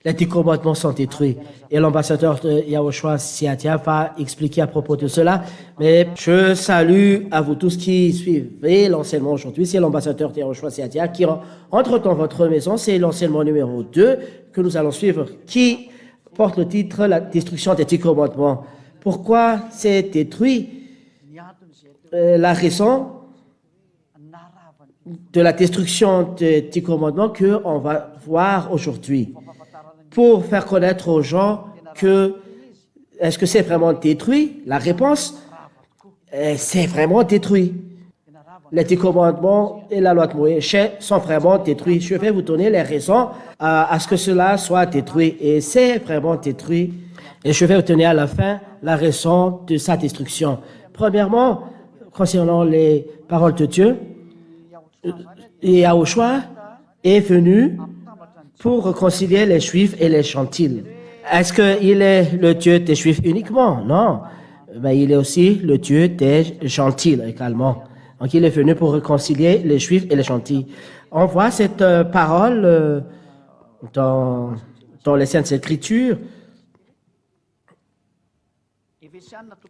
Les 10 commandements sont détruits. Et l'ambassadeur de Yahushua Siatia va expliquer à propos de cela. Mais je salue à vous tous qui suivez l'enseignement aujourd'hui. C'est l'ambassadeur de Yahushua Siatia qui entre dans votre maison. C'est l'enseignement numéro 2 que nous allons suivre qui porte le titre « La destruction des 10 commandements ». Pourquoi c'est détruit? La raison de la destruction des 10 commandements qu'on va voir aujourd'hui. Pour faire connaître aux gens que est-ce que c'est vraiment détruit? La réponse, c'est vraiment détruit. Les 10 commandements et la loi de Moïse sont vraiment détruits. Je vais vous donner les raisons à ce que cela soit détruit. Et c'est vraiment détruit. Et je vais vous donner à la fin la raison de sa destruction. Premièrement, concernant les paroles de Dieu, Yahushua est venu pour réconcilier les Juifs et les Gentils. Est-ce qu'il est le Dieu des Juifs uniquement? Non. Mais il est aussi le Dieu des Gentils également. Donc, il est venu pour réconcilier les Juifs et les Gentils. On voit cette parole dans les Saintes Écritures.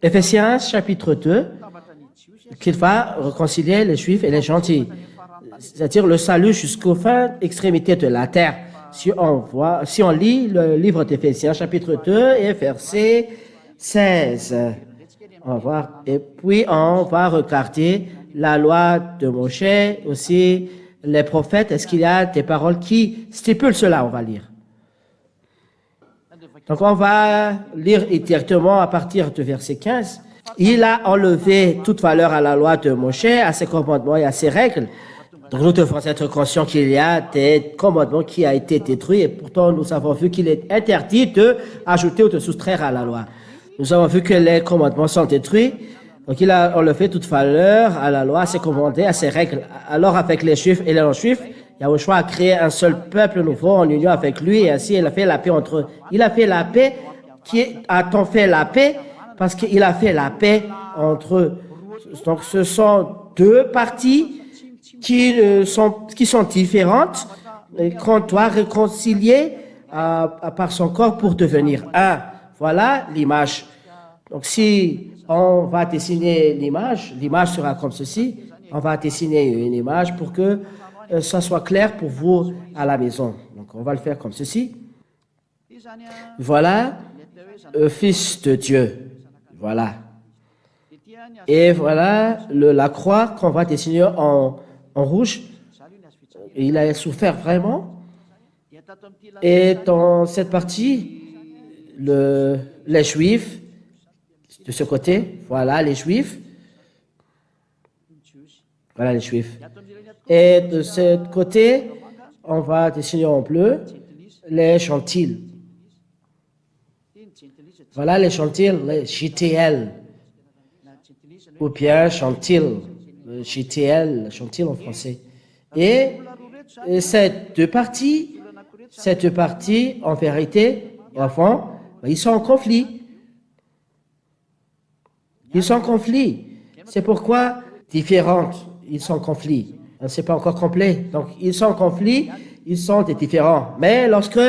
Éphésiens chapitre 2, qu'il va réconcilier les Juifs et les Gentils. C'est-à-dire le salut jusqu'aux fins extrémités de la terre. Si on lit le livre d'Éphésiens, chapitre 2 et verset 16, on va voir. Et puis, on va regarder la loi de Moshe, aussi les prophètes. Est-ce qu'il y a des paroles qui stipulent cela? On va lire. Donc, on va lire directement à partir du verset 15. Il a enlevé toute valeur à la loi de Moshe, à ses commandements et à ses règles. Donc, nous devons être conscients qu'il y a des commandements qui ont été détruits et pourtant, nous avons vu qu'il est interdit d'ajouter ou de soustraire à la loi. Nous avons vu que les commandements sont détruits. Donc, il a enlevé toute valeur à la loi, à ses commandements, à ses règles. Alors, avec les Juifs et les non-Juifs, Yahushua a créé un seul peuple nouveau en union avec lui et ainsi, il a fait la paix entre eux. Il a fait la paix. Qui a-t-on fait la paix? Parce qu'il a fait la paix entre eux. Donc, ce sont deux parties qui sont différentes et qu'on doit réconcilier par son corps pour devenir un. Voilà l'image. Donc, si on va dessiner l'image sera comme ceci. On va dessiner une image pour que ça soit clair pour vous à la maison. Donc, on va le faire comme ceci. Voilà, Fils de Dieu. Voilà. Et voilà la croix qu'on va dessiner en rouge. Il a souffert vraiment. Et dans cette partie, les Juifs, de ce côté, voilà les Juifs. Voilà les Juifs. Et de ce côté, on va dessiner en bleu les Gentils. Voilà les Gentils, les JTL. Ou bien Gentils, JTL, Gentils en français. Et ces deux parties, en vérité, au fond, ils sont en conflit. Ils sont en conflit. C'est pourquoi différentes, ils sont en conflit. C'est pas encore complet. Donc, ils sont en conflit, ils sont des différents. Mais lorsque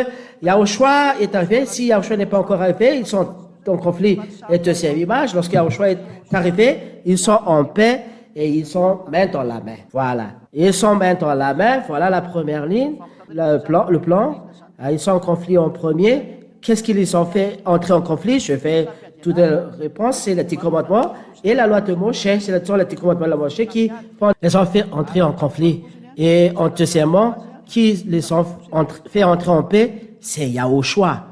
Yahushua est arrivé, si Yahushua n'est pas encore arrivé, ils sont en conflit. Et deuxième image, lorsque Yahushua est arrivé, ils sont en paix et ils sont main dans la main. Voilà. Ils sont main dans la main. Voilà la première ligne, le plan. Ils sont en conflit en premier. Qu'est-ce qui les ont fait entrer en conflit? Je fais toutes les réponses, c'est les 10 commandements. Et la loi de Moshe, c'est les 10 commandements de Moshe qui les ont fait entrer en conflit. Et en deuxièmement, qui les ont fait entrer en paix, c'est Yahushua.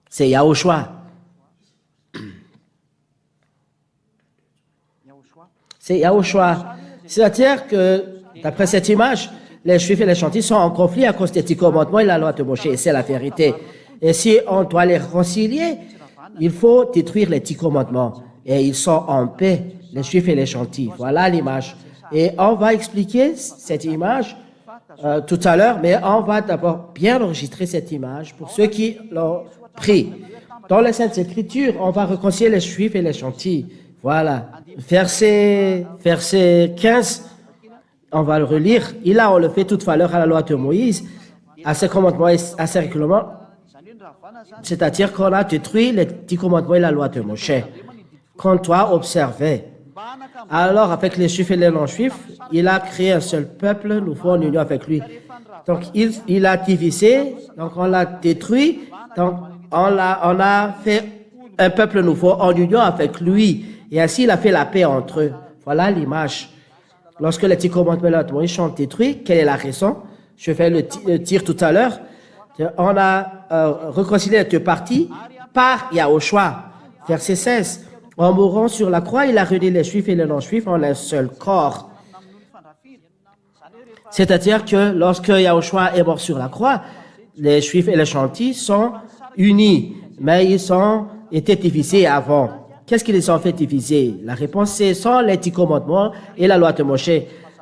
C'est Yahushua. C'est Yahushua. C'est-à-dire que, d'après cette image, les Juifs et les Gentils sont en conflit à cause des 10 commandements et la loi de Moshe. Et c'est la vérité. Et si on doit les réconcilier, il faut détruire les 10 commandements. Et ils sont en paix, les Juifs et les Gentils. Voilà l'image. Et on va expliquer cette image tout à l'heure, mais on va d'abord bien enregistrer cette image pour ceux qui l'ont pris. Dans les Saintes Écritures, on va réconcilier les Juifs et les Gentils. Voilà. Verset 15, on va le relire. Il a enlevé toute valeur à la loi de Moïse. à ces commandements et à ces règlements, c'est-à-dire qu'on a détruit les 10 commandements et la loi de Moshe, qu'on doit observer. Alors, avec les Juifs et les non-Juifs, il a créé un seul peuple, nous faisons en union avec lui. Donc, il a divisé, donc on l'a détruit, donc on a fait un peuple nouveau en union avec lui. Et ainsi, il a fait la paix entre eux. Voilà l'image. Lorsque les 10 commandements de Moïse sont détruits, quelle est la raison? Je vais le dire tout à l'heure. On a réconcilié les deux parties par Yahushua. Verset 16. En mourant sur la croix, il a réuni les Juifs et les non-Juifs en un seul corps. C'est-à-dire que lorsque Yahushua est mort sur la croix, les Juifs et les gentils sont unis, mais ils ont été divisés avant. Qu'est-ce qui les ont fait diviser? La réponse, c'est sans les 10 commandements et la loi de Moshe.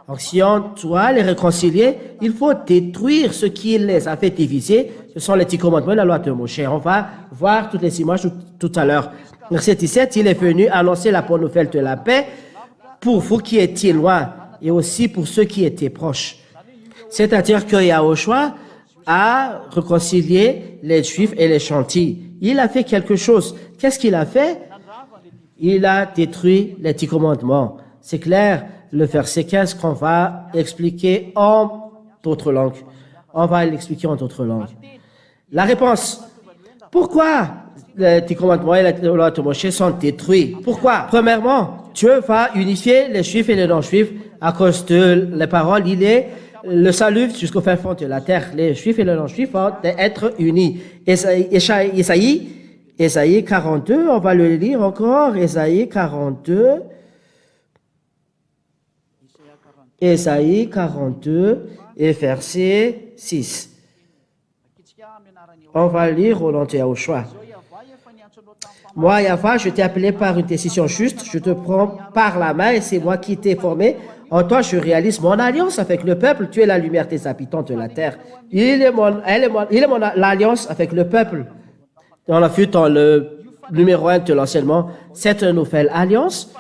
Donc, si on doit les réconcilier, il faut détruire ce qui les a fait diviser. Ce sont les 10 commandements et la loi de Moshe. On va voir toutes les images tout à l'heure. Verset 17, il est venu annoncer la bonne nouvelle de la paix pour vous qui étiez loin et aussi pour ceux qui étaient proches. C'est-à-dire que Yahushua a réconcilié les Juifs et les gentils. Il a fait quelque chose. Qu'est-ce qu'il a fait? Il a détruit les 10 commandements. C'est clair, le verset 15 qu'on va expliquer en d'autres langues. On va l'expliquer en d'autres langues. La réponse. Pourquoi les 10 commandements et la loi de Moshe sont détruits? Pourquoi? Premièrement, Dieu va unifier les Juifs et les non-Juifs à cause de les paroles. Il est le salut jusqu'au fin fond de la terre. Les Juifs et les non-Juifs vont être unis. Ésaïe 42, on va le lire encore. Ésaïe 42. Ésaïe 42 et verset 6. On va lire au nom de Yahushua. Moi, Yahva, je t'ai appelé par une décision juste, je te prends par la main et c'est moi qui t'ai formé. En toi, je réalise mon alliance avec le peuple. Tu es la lumière des habitants de la terre. Il est mon alliance avec le peuple. On a vu dans le numéro 1 de l'enseignement, cette nouvelle alliance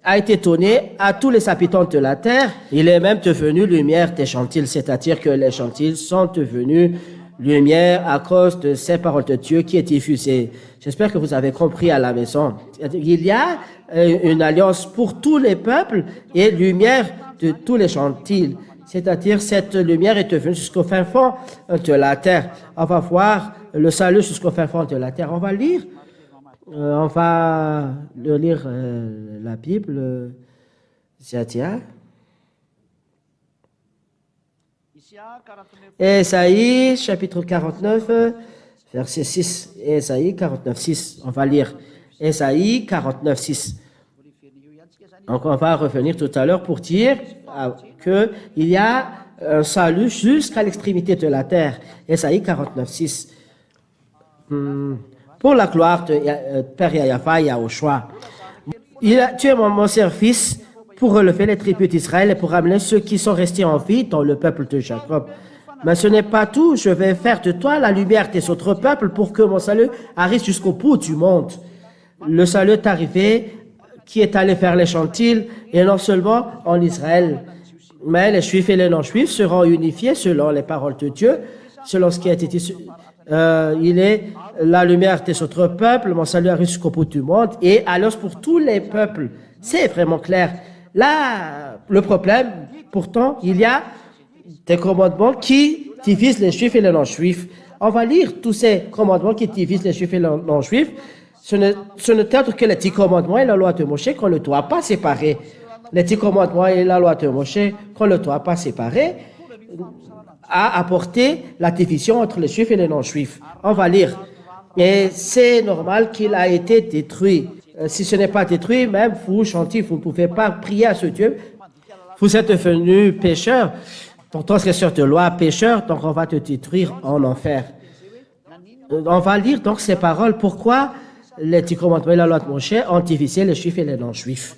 a été donnée à tous les habitants de la terre. Il est même devenu lumière des gentils, c'est-à-dire que les gentils sont devenus lumière à cause de ces paroles de Dieu qui est diffusée. J'espère que vous avez compris à la maison. Il y a une alliance pour tous les peuples et lumière de tous les gentils. C'est-à-dire cette lumière est devenue jusqu'au fin fond de la terre. On va voir le salut jusqu'au fin fond de la terre. On va lire. On va lire la Bible. Zadia. Ésaïe, chapitre 49, verset 6. Ésaïe 49, 6. On va lire Ésaïe 49, 6. Donc, on va revenir tout à l'heure pour dire qu'il y a un salut jusqu'à l'extrémité de la terre. Ésaïe 49, 6. Pour la gloire de Père Yahva et Yahushua. Tu es mon service pour relever les tribus d'Israël et pour ramener ceux qui sont restés en vie dans le peuple de Jacob. Mais ce n'est pas tout, je vais faire de toi la lumière des autres peuples pour que mon salut arrive jusqu'au bout du monde. Le salut est arrivé, qui est allé vers les gentils, et non seulement en Israël. Mais les Juifs et les non-Juifs seront unifiés selon les paroles de Dieu, selon ce qui a été dit. Il est la lumière des autres peuples, mon salut arrive jusqu'au bout du monde, et alliance pour tous les peuples. C'est vraiment clair. Là, le problème, pourtant, il y a des commandements qui divisent les Juifs et les non-Juifs. On va lire tous ces commandements qui divisent les Juifs et les non-Juifs. Ce n'est autre que les 10 commandements et la loi de Moshe qu'on ne doit pas séparer. Les 10 commandements et la loi de Moshe qu'on ne doit pas séparer a apporté la division entre les Juifs et les non-Juifs. On va lire. Et c'est normal qu'il a été détruit. Si ce n'est pas détruit, même vous, gentils, vous ne pouvez pas prier à ce Dieu. Vous êtes devenus pécheurs, donc transgresseurs de loi, pécheurs, donc on va te détruire en enfer. On va lire donc ces paroles. Pourquoi les 10 commandements et la loi de Moshe ont divisé les Juifs et les non-Juifs?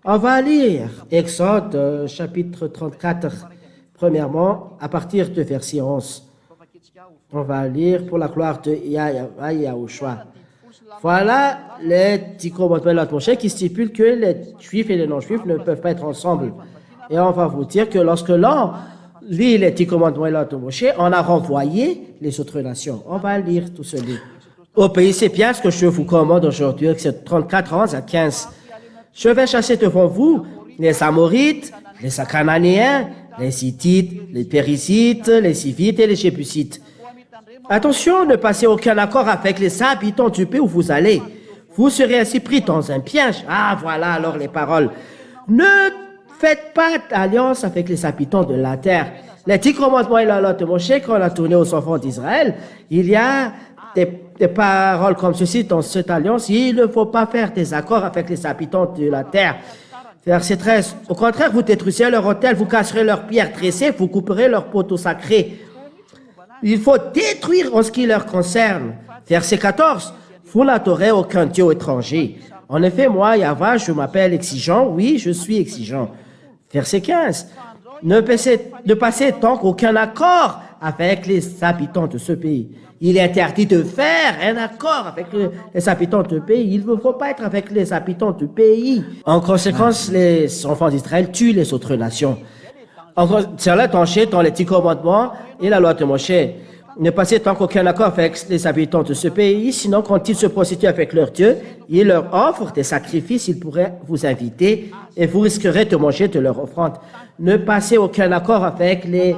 On va lire Exode, chapitre 34, premièrement, à partir de verset 11. On va lire pour la gloire de Yahushua. Voilà les 10 commandements de la loi de Moshe qui stipulent que les Juifs et les non-Juifs ne peuvent pas être ensemble. Et on va vous dire que lorsque l'un lit les 10 commandements et la loi de Moshe, on a renvoyé les autres nations. On va lire tout ce livre. Au pays Sépia, ce que je vous commande aujourd'hui, c'est 34, 11 à 15. Je vais chasser devant vous les Amorites, les Cananéens, les Hittites, les Périsites, les Hivites et les Jébusites. Attention, ne passez aucun accord avec les habitants du pays où vous allez. Vous serez ainsi pris dans un piège. Ah, voilà alors les paroles. Ne faites pas d'alliance avec les habitants de la terre. Les 10 commandements et la loi de Moshe, quand on a tourné aux enfants d'Israël, il y a des paroles comme ceci dans cette alliance. Il ne faut pas faire des accords avec les habitants de la terre. Verset 13. Au contraire, vous détruisez leur autel, vous casserez leurs pierres tressées, vous couperez leurs poteaux sacrés. Il faut détruire en ce qui leur concerne. Verset 14. Vous n'adorez aucun Dieu étranger. En effet, moi, Yahweh, je m'appelle exigeant. Oui, je suis exigeant. Verset 15. Ne passez donc aucun accord avec les habitants de ce pays. Il est interdit de faire un accord avec les habitants du pays. Il ne faut pas être avec les habitants du pays. En conséquence, les enfants d'Israël tuent les autres nations. Cela est tanché dans les 10 commandements et la loi de Moshe. Ne passez donc aucun accord avec les habitants de ce pays, sinon quand ils se prostituent avec leur Dieu, ils leur offrent des sacrifices, ils pourraient vous inviter et vous risquerez de manger de leur offrande. Ne passez aucun accord avec les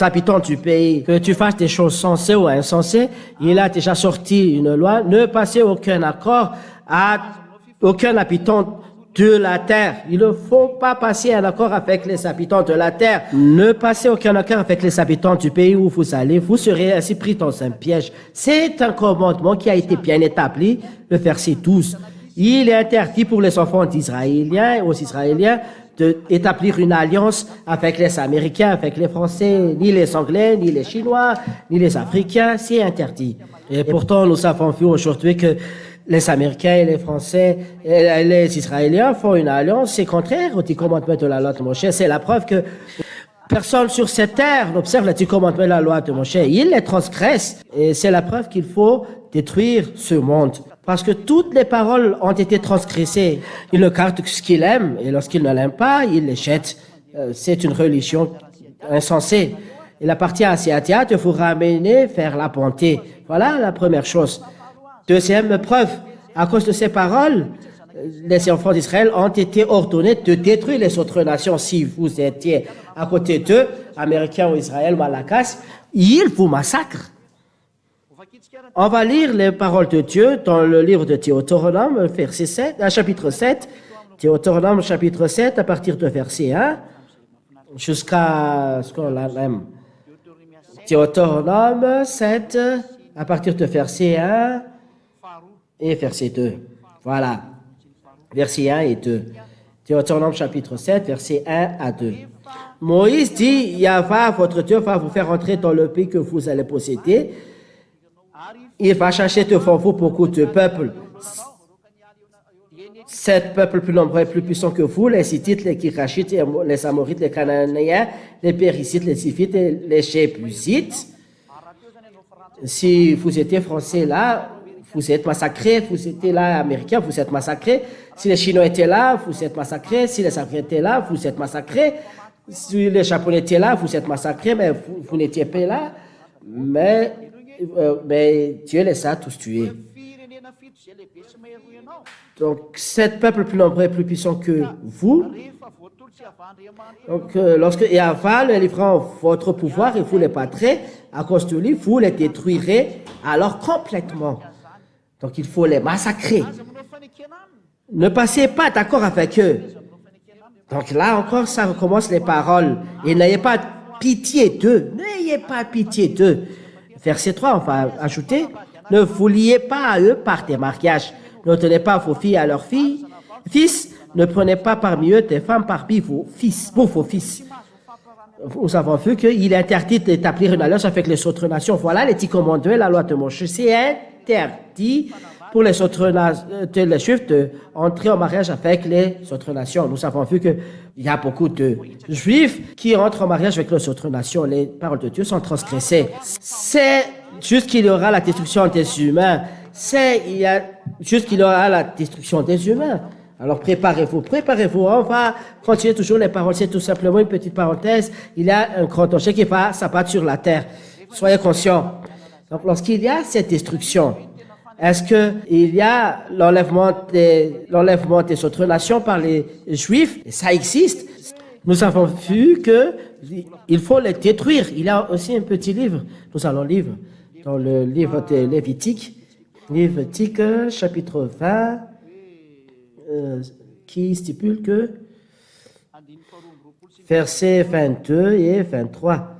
habitants du pays. Que tu fasses des choses sensées ou insensées, il a déjà sorti une loi. Ne passez aucun accord à aucun habitant de la terre. Il ne faut pas passer un accord avec les habitants de la terre. Ne passez aucun accord avec les habitants du pays où vous allez. Vous serez ainsi pris dans un piège. C'est un commandement qui a été bien établi, le verset 12. Il est interdit pour les enfants d'Israéliens, aux Israéliens, d'établir une alliance avec les Américains, avec les Français, ni les Anglais, ni les Chinois, ni les Africains. C'est interdit. Et pourtant, nous avons vu aujourd'hui que les Américains et les Français et les Israéliens font une alliance. C'est contraire aux 10 commandements de la loi de Moshe. C'est la preuve que personne sur cette terre n'observe les 10 commandements de la loi de Moshe. Ils les transgressent. Et c'est la preuve qu'il faut détruire ce monde. Parce que toutes les paroles ont été transgressées. Il ne garde que ce qu'il aime. Et lorsqu'il ne l'aime pas, il les jette. C'est une religion insensée. Il appartient à Siatia de vous ramener vers la bonté. Voilà la première chose. Deuxième preuve, à cause de ces paroles, les enfants d'Israël ont été ordonnés de détruire les autres nations. Si vous étiez à côté d'eux, Américains ou Israël, Malakas, ils vous massacrent. On va lire les paroles de Dieu dans le livre de Deutéronome, chapitre 7. Deutéronome, chapitre 7, à partir de verset 1 jusqu'à ce qu'on l'aime. Deutéronome 7, à partir de verset 1 et verset 2. Voilà. Versets 1 et 2. Deutéronome chapitre 7, versets 1 à 2. Moïse dit, Yahweh, votre Dieu, va vous faire entrer dans le pays que vous allez posséder. Il va chercher devant vous beaucoup de peuples. 7 peuples plus nombreux et plus puissants que vous, les Hittites, les Kirachites, les Amorites, les Cananéens, les Périsites, les Hivites et les Jébusites. Si vous étiez français là, vous êtes massacrés. Vous étiez là, américains, vous êtes massacrés. Si les Chinois étaient là, vous êtes massacrés. Si les Africains étaient là, vous êtes massacrés. Si les Japonais étaient là, vous êtes massacrés, mais vous n'étiez pas là. Mais Dieu les a tous tués. Donc, 7 peuples plus nombreux et plus puissants que vous. Donc, lorsque Yahweh les livrera en votre pouvoir et vous les battrez, à cause de lui, vous les détruirez alors complètement. Donc, il faut les massacrer. Ne passez pas d'accord avec eux. Donc là encore, ça recommence les paroles. Et n'ayez pas pitié d'eux. N'ayez pas pitié d'eux. Verset 3, on va ajouter, ne vous liez pas à eux par des mariages. Ne tenez pas vos filles à leurs filles. Fils, ne prenez pas parmi eux des femmes parmi vos fils, pour vos fils. Nous avons vu qu'il est interdit d'établir une alliance avec les autres nations. Voilà les 10 commandements, la loi de Moshe. C'est interdit pour les autres les Juifs d'entrer en mariage avec les autres nations. Nous avons vu qu'il y a beaucoup de Juifs qui entrent en mariage avec les autres nations. Les paroles de Dieu sont transgressées. C'est juste qu'il y aura la destruction des humains. Juste qu'il y aura la destruction des humains. Alors préparez-vous, préparez-vous. On va continuer toujours les paroles. C'est tout simplement une petite parenthèse. Il y a un grand danger qui s'abat sur la terre. Soyez conscients. Donc lorsqu'il y a cette destruction, est-ce qu'il y a l'enlèvement des autres nations par les Juifs? Ça existe. Nous avons vu qu'il faut les détruire. Il y a aussi un petit livre. Nous allons lire dans le livre de Lévitique, chapitre 20, qui stipule que versets 22 et 23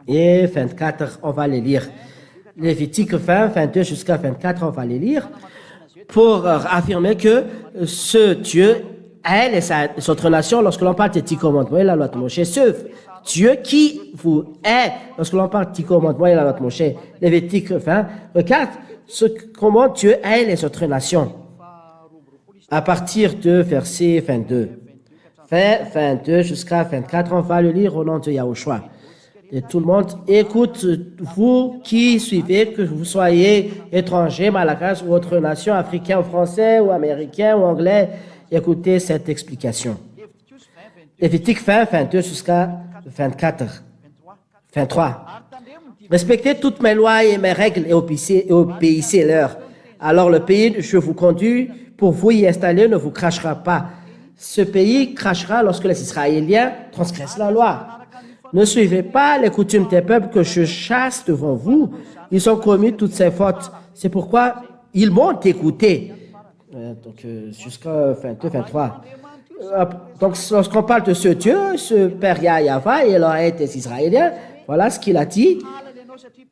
et 24, on va les lire. Lévitique 20, 22 jusqu'à 24, on va les lire pour affirmer que ce Dieu est les autres nations. Lorsque l'on parle des 10 commandements et la loi de Moshe, ce Dieu qui vous est, lorsque l'on parle des 10 commandements et la loi de Moshe, Lévitique 20, regarde comment Dieu est les autres nations. À partir de verset 22. 22 jusqu'à 24, on va le lire au nom de Yahushua. Et tout le monde, écoute, vous qui suivez, que vous soyez étrangers, malakas ou autre nation, africain ou français ou américain ou anglais, écoutez cette explication. Lévitique 20, 22 jusqu'à 24, 23. Respectez toutes mes lois et mes règles et obéissez-leur. Alors le pays, je vous conduis pour vous y installer, ne vous crachera pas. Ce pays crachera lorsque les Israéliens transgressent la loi. Ne suivez pas les coutumes des peuples que je chasse devant vous. Ils ont commis toutes ces fautes. C'est pourquoi ils m'ont écouté. Jusqu'à 22, 23. Donc, lorsqu'on parle de ce Dieu, ce Père Yahva, et leur aide des Israéliens, voilà ce qu'il a dit.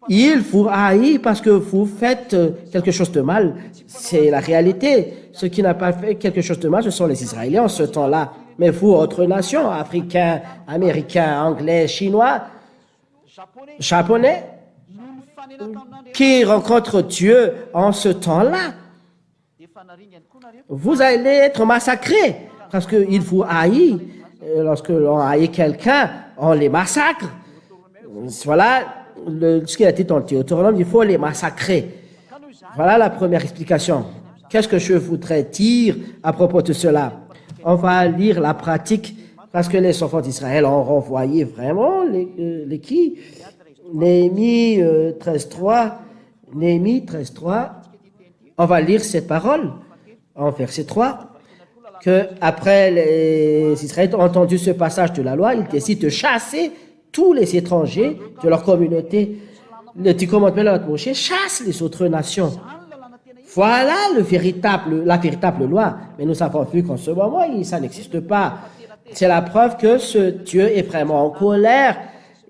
Il vous haït parce que vous faites quelque chose de mal. C'est la réalité. Ceux qui n'ont pas fait quelque chose de mal, ce sont les Israéliens en ce temps-là. Mais vous, autres nations, Africains, Américains, Anglais, Chinois, Japonais, qui rencontrent Dieu en ce temps-là, vous allez être massacrés parce qu'il vous haït. Lorsque l'on haït quelqu'un, on les massacre. Voilà ce qu'il a dit dans le Deutéronome, il faut les massacrer. Voilà la première explication. Qu'est-ce que je voudrais dire à propos de cela? On va lire la pratique parce que les enfants d'Israël ont renvoyé vraiment les qui? Néhémie 13.3. Néhémie 13.3. On va lire cette parole en verset 3. Que après les Israélites ont entendu ce passage de la loi, ils décident de chasser tous les étrangers de leur communauté. Le 10 commandements de la loi de Moshe chasse les autres nations. Voilà la véritable loi. Mais nous avons vu qu'en ce moment, ça n'existe pas. C'est la preuve que ce Dieu est vraiment en colère.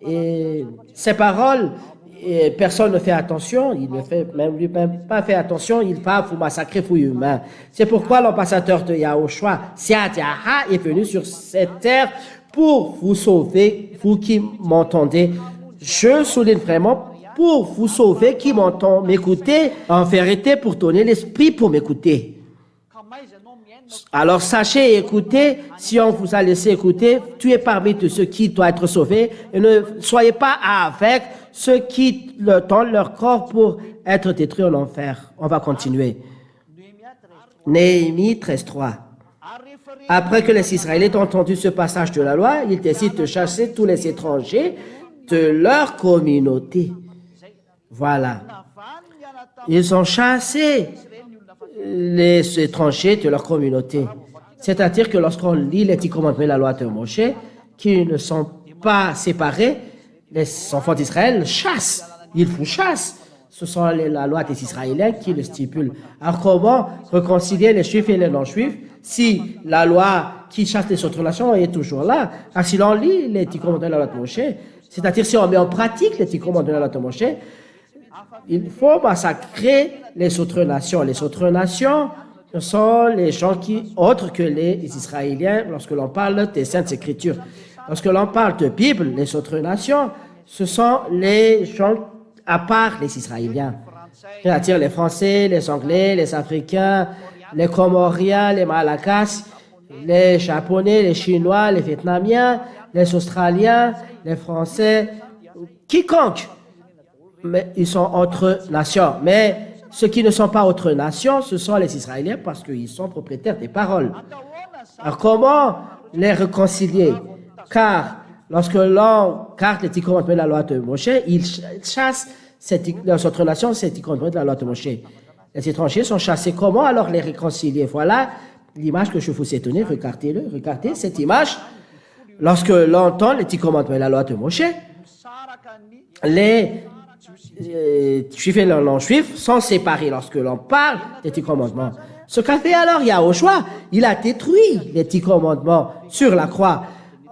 Et ces paroles, personne ne fait attention. Il ne fait même pas fait attention. Il va vous massacrer, vous humains. C'est pourquoi l'ambassadeur de Yahushua, Siadiaha, est venu sur cette terre pour vous sauver, vous qui m'entendez. Je souligne vraiment pour vous sauver, qui m'entend m'écouter, en vérité pour donner l'esprit pour m'écouter. Alors sachez écouter, si on vous a laissé écouter, tu es parmi de ceux qui doivent être sauvés, et ne soyez pas avec ceux qui donnent leur corps pour être détruits en enfer. On va continuer. Néhémie 13.3. Après que les Israélites ont entendu ce passage de la loi, ils décident de chasser tous les étrangers de leur communauté. Voilà. Ils ont chassé les étrangers de leur communauté. C'est-à-dire que lorsqu'on lit les 10 commandements de la loi de Moshe, qui ne sont pas séparés, les enfants d'Israël chassent. Ils vous chassent. Ce sont la loi des Israéliens qui le stipule. Alors comment réconcilier les Juifs et les non-Juifs si la loi qui chasse les autres nations est toujours là? Alors si l'on lit les 10 commandements de la loi de Moshe, c'est-à-dire si on met en pratique les 10 commandements de la loi de Moshe, il faut massacrer les autres nations. Les autres nations sont les gens autres que les Israéliens, lorsque l'on parle des Saintes Écritures. Lorsque l'on parle de Bible, les autres nations, ce sont les gens à part les Israéliens. C'est-à-dire les Français, les Anglais, les Africains, les Comoriens, les Malakas, les Japonais, les Chinois, les Vietnamiens, les Australiens, les Français, quiconque. Mais ils sont entre nations. Mais ceux qui ne sont pas autres nations, ce sont les Israéliens parce qu'ils sont propriétaires des paroles. Alors comment les réconcilier? Car lorsque l'on garde les 10 commandements de la loi de Moshe, il chasse dans notre nation ces 10 commandements de la loi de Moshe. Les étrangers sont chassés. Comment alors les réconcilier? Voilà l'image que je vous ai donnée. Regardez-le. Regardez cette image. Lorsque l'on entend les 10 commandements de la loi de Moshe, les juifs et les non-juifs sont séparés lorsque l'on parle des 10 commandements. Ce qu'a fait alors Yahushua, il a détruit les 10 commandements sur la croix.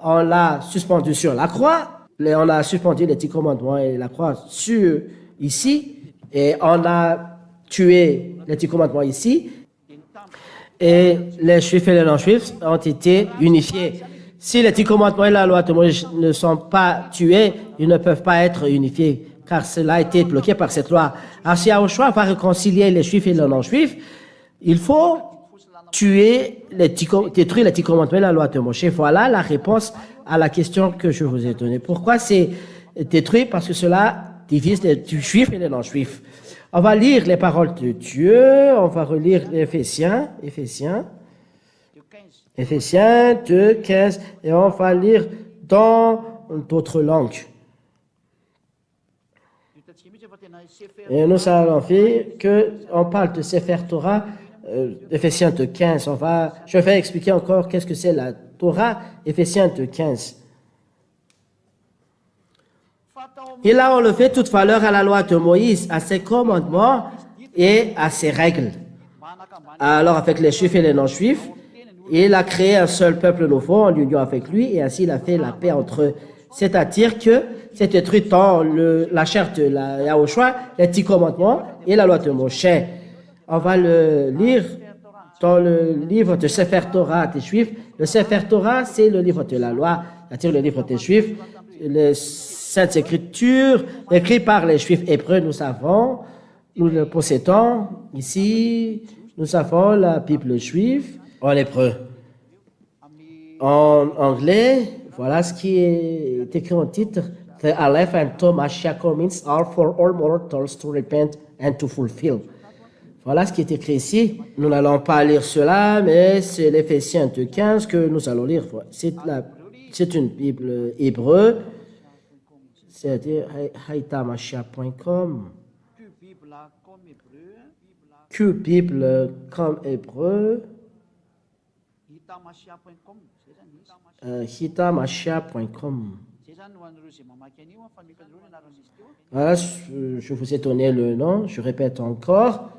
On l'a suspendu sur la croix. On a suspendu les 10 commandements et la croix sur ici. Et on a tué les 10 commandements ici. Et les juifs et les non-juifs ont été unifiés. Si les 10 commandements et la loi de Moïse ne sont pas tués, ils ne peuvent pas être unifiés, car cela a été bloqué par cette loi. Alors si Yahushua va réconcilier les juifs et les non-juifs, il faut détruire les 10 commandements et la loi de Moshe. Voilà la réponse à la question que je vous ai donnée. Pourquoi c'est détruit? Parce que cela divise les juifs et les non-juifs. On va lire les paroles de Dieu, on va relire Éphésiens 2, 15, et on va lire dans d'autres langues. Et nous allons faire qu'on parle de Sefer Torah, Éphésiens 2, 15. Je vais expliquer encore qu'est-ce que c'est la Torah, Éphésiens 2, 15. Il a enlevé toute valeur à la loi de Moïse, à ses commandements et à ses règles. Alors, avec les juifs et les non-juifs, il a créé un seul peuple nouveau en union avec lui et ainsi il a fait la paix entre eux. C'est-à-dire que c'est détruit dans la chair de Yahushua, les 10 commandements et la loi de Moshe. On va le lire dans le livre de Sefer Torah des Juifs. Le Sefer Torah, c'est le livre de la loi, c'est-à-dire le livre des Juifs. Les Saintes Écritures, écrites par les Juifs hébreux, nous le possédons ici. Nous avons la Bible juive en hébreu. En anglais, voilà ce qui est écrit en titre. The Aleph and Tom Mashiach means are for all mortals to repent and to fulfill. Voilà ce qui est écrit ici. Nous n'allons pas lire cela, mais c'est l'Éphésiens 2.15 que nous allons lire. C'est une Bible hébreu. C'est-à-dire haitamashiach.com. Q-Bible comme hébreu. hitamashia.com. Voilà, je vous ai donné le nom, je répète encore.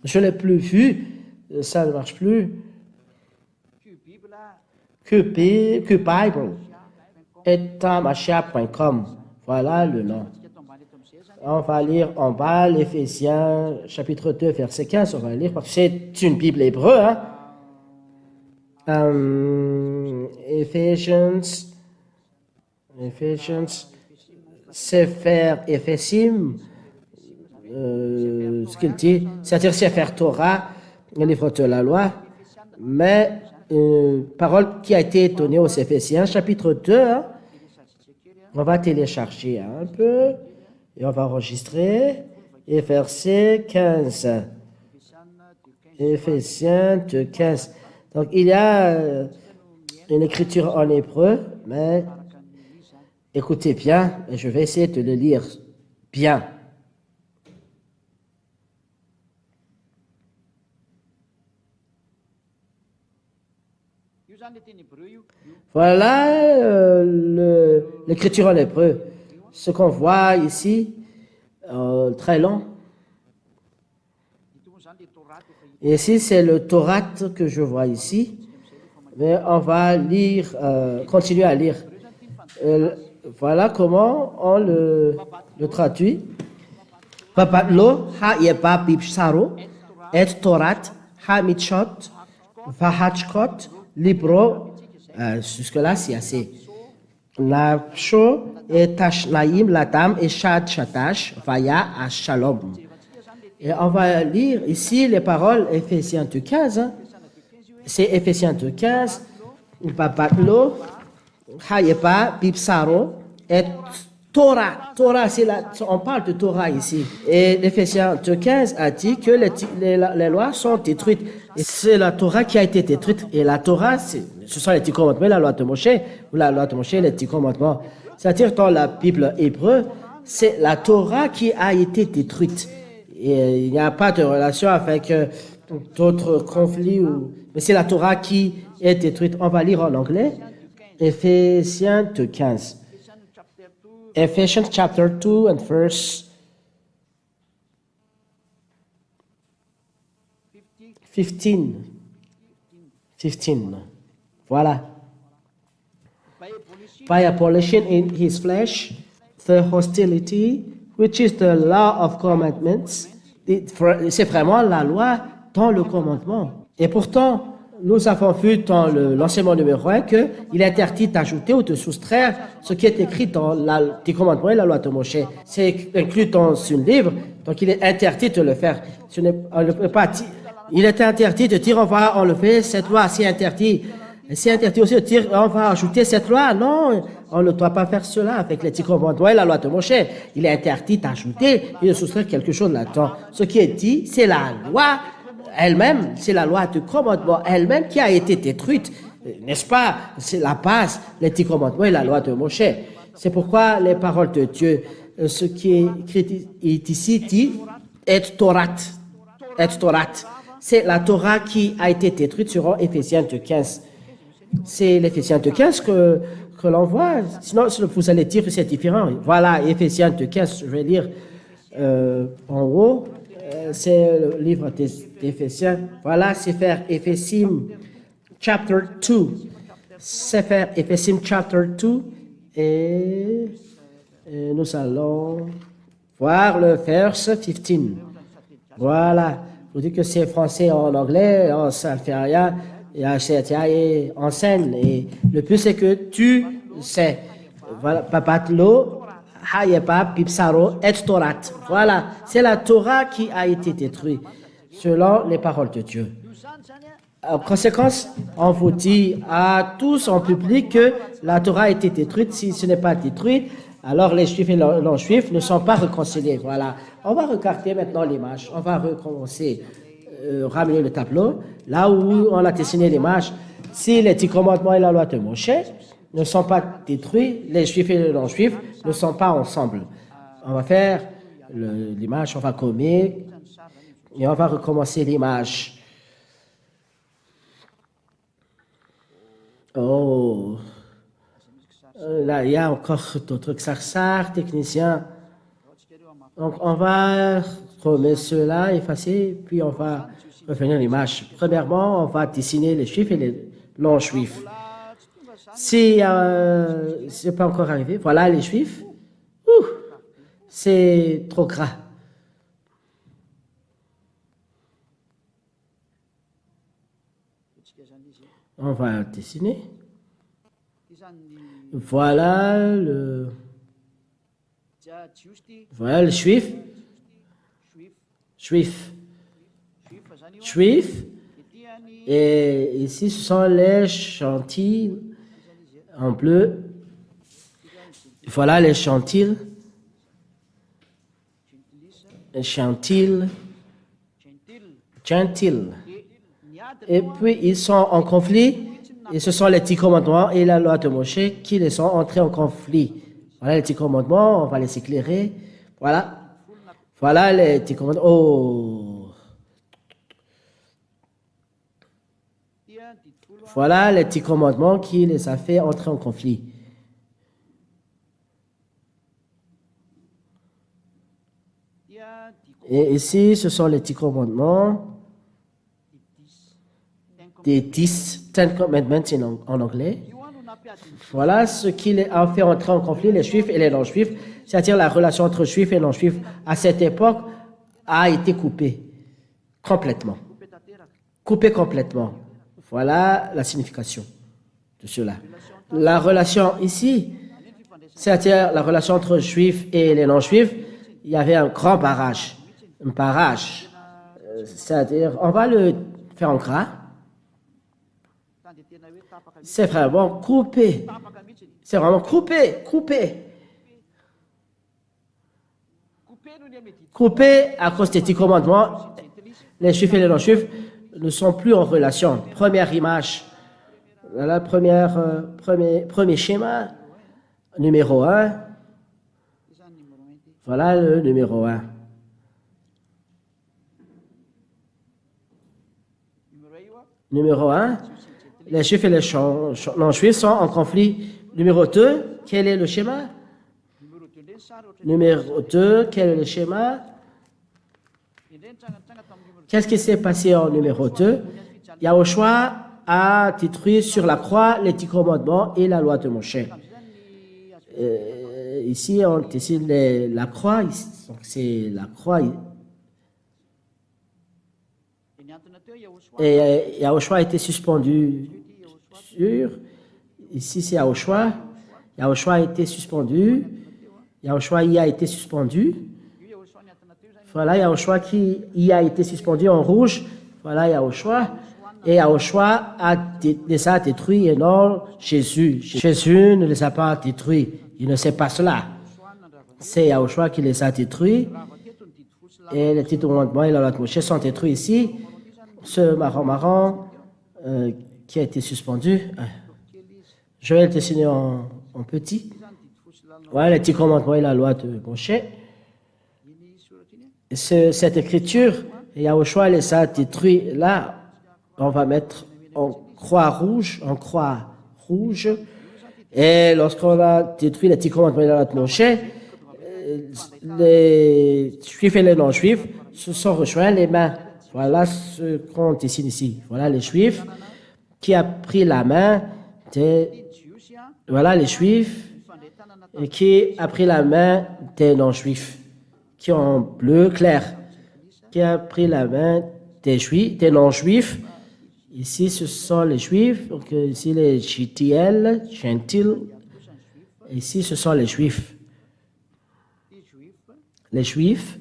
Je ne l'ai plus vu, ça ne marche plus. Q-Bible, hitamashia.com. Voilà le nom. On va lire en bas l'Éphésiens chapitre 2 verset 15. On va lire parce que c'est une Bible hébreu. Ephesians, Sefer Ephésim, ce qu'il dit, c'est-à-dire Sefer Torah, le livre de la loi, mais parole qui a été donnée aux Éphésiens chapitre 2. On va télécharger un peu et on va enregistrer. Et verset 15. Éphésiens 2, 15. Donc, il y a une écriture en hébreu, mais écoutez bien, et je vais essayer de le lire bien. Voilà l'écriture en hébreu. Ce qu'on voit ici, très long. Et ici, c'est le Torah que je vois ici. Mais on va lire, continuer à lire. Voilà comment on le traduit. Papatlo ha-yeba bibsaro et Torat ha-mitshot vahachkot libro. Jusque-là, c'est assez. Nafsho et Tashnaim, la dame et Shad Shatash, Vaya à Shalom. Et on va lire ici les paroles Éphésiens 2.15. C'est Éphésiens 2.15. Papatlo, Hayepa, Pipsaro, et Torah. Torah, on parle de Torah ici. Et l'Éphésiens 15 a dit que les lois sont détruites. Et c'est la Torah qui a été détruite. Et la Torah, ce sont les 10 commandements, la loi de Moshe, ou la loi de Moshe, les 10 commandements. C'est-à-dire dans la Bible hébreu, c'est la Torah qui a été détruite. Et il n'y a pas de relation avec d'autres conflits. Mais c'est la Torah qui est détruite. On va lire en anglais. Éphésiens 15. Ephesians chapter 2 and verse 15. Voilà. By abolishing in his flesh the hostility, which is the law of commandments. C'est vraiment la loi dans le commandement. Et pourtant, nous avons vu dans l'enseignement numéro 1 qu'il est interdit d'ajouter ou de soustraire ce qui est écrit dans les commandements et la loi de Moshe. C'est inclus dans un livre, donc il est interdit de le faire. Il est interdit de dire on va enlever cette loi, c'est interdit. C'est interdit aussi de dire on va ajouter cette loi. Non, on ne doit pas faire cela avec les 10 commandements et la loi de Moshe. Il est interdit d'ajouter et de soustraire quelque chose là-dedans. Ce qui est dit, c'est la loi elle-même, c'est la loi du commandement elle-même qui a été détruite, n'est-ce pas? C'est la base, les 10 commandements et la loi de Moshe. C'est pourquoi les paroles de Dieu, ce qui est écrit ici dit, et Torah. C'est la Torah qui a été détruite sur Éphésiens 15. C'est l'Éphésiens 15 que l'on voit. Sinon, vous allez dire que c'est différent. Voilà, Éphésiens 15, je vais lire en haut. C'est le livre d'Éphésiens. Voilà, Sefer Ephesim, chapter 2. Sefer Ephesim, chapter 2. Et nous allons voir le verse 15. Voilà. Vous dites que c'est français en anglais, ça ne fait rien. Et enseigne. Et le plus, c'est que tu sais. Voilà, Papatlo. Hayepa, Pipsaro, et Torah. Voilà, c'est la Torah qui a été détruite selon les paroles de Dieu. En conséquence, on vous dit à tous en public que la Torah a été détruite. Si ce n'est pas détruit, alors les Juifs et les non-Juifs ne sont pas réconciliés. Voilà. On va regarder maintenant l'image. On va recommencer, ramener le tableau. Là où on a dessiné l'image, si les 10 commandements et la loi de Moshe ne sont pas détruits, les Juifs et les non-Juifs ne sont pas ensemble. On va faire l'image, on va commer et on va recommencer l'image. Oh, là il y a encore d'autres xarsars, techniciens. Donc on va remettre cela, effacer, puis on va revenir à l'image. Premièrement, on va dessiner les Juifs et les non-Juifs. Si c'est pas encore arrivé, voilà les Juifs. C'est trop gras. On va dessiner. Voilà le Juif. Et ici, ce sont les chantilles en bleu. Voilà les chantilles. Et puis, ils sont en conflit. Et ce sont les 10 commandements et la loi de Moshe qui les sont entrés en conflit. Voilà les 10 commandements, on va les éclairer. Voilà. Voilà les 10 commandements. Oh. Voilà les 10 commandements qui les a fait entrer en conflit. Et ici, ce sont les 10 commandements. Des 10 commandments en anglais. Voilà ce qui les a fait entrer en conflit, les Juifs et les non-Juifs, c'est-à-dire la relation entre Juifs et non-Juifs à cette époque a été coupée complètement. Coupée complètement. Voilà la signification de cela. La relation ici, c'est-à-dire la relation entre Juifs et les non-Juifs, il y avait un grand barrage. Un barrage. C'est-à-dire, on va le faire en gras. C'est vraiment coupé. C'est vraiment coupé. Coupé à cause des 10 commandements. Les Juifs et les non-Juifs ne sont plus en relation. Première image. Voilà, premier schéma. Numéro 1. Voilà le numéro 1. Numéro 1. Les Juifs et les non-Juifs sont en conflit. Numéro 2. Quel est le schéma? Numéro 2. Quel est le schéma? Qu'est-ce qui s'est passé en numéro 2? Yahushua a détruit sur la croix les 10 commandements et la loi de Moshe. Ici, on dessine la croix. Donc, c'est la croix. Et Yahushua a été suspendu sur. Ici, c'est Yahushua. Yahushua a été suspendu. Yahushua y a été suspendu. Voilà, Yahushua qui y a été suspendu en rouge. Voilà, Yahushua. Et Yahushua les a détruits et non Jésus. Jésus ne les a pas détruits. Il ne sait pas cela. C'est Yahushua qui les a détruits. Et les 10 commandements et la loi de Moshe sont détruits ici. Ce marron qui a été suspendu. Je vais le dessiner en petit. Voilà les 10 commandements et la loi de Moshe. Cette écriture, Yahushua les a détruits. Là, on va mettre en croix rouge. Et lorsqu'on a détruit les 10 commandements et la loi de Moshe, les Juifs et les non-Juifs se sont rejoints les mains. Voilà ce qu'on dessine ici. Voilà les Juifs qui a pris la main voilà les Juifs qui a pris la main des non-Juifs qui ont en bleu clair, qui a pris la main des non-Juifs. Ici, ce sont les Juifs. Donc, ici, les gentiles. Ici, ce sont les Juifs. Les Juifs.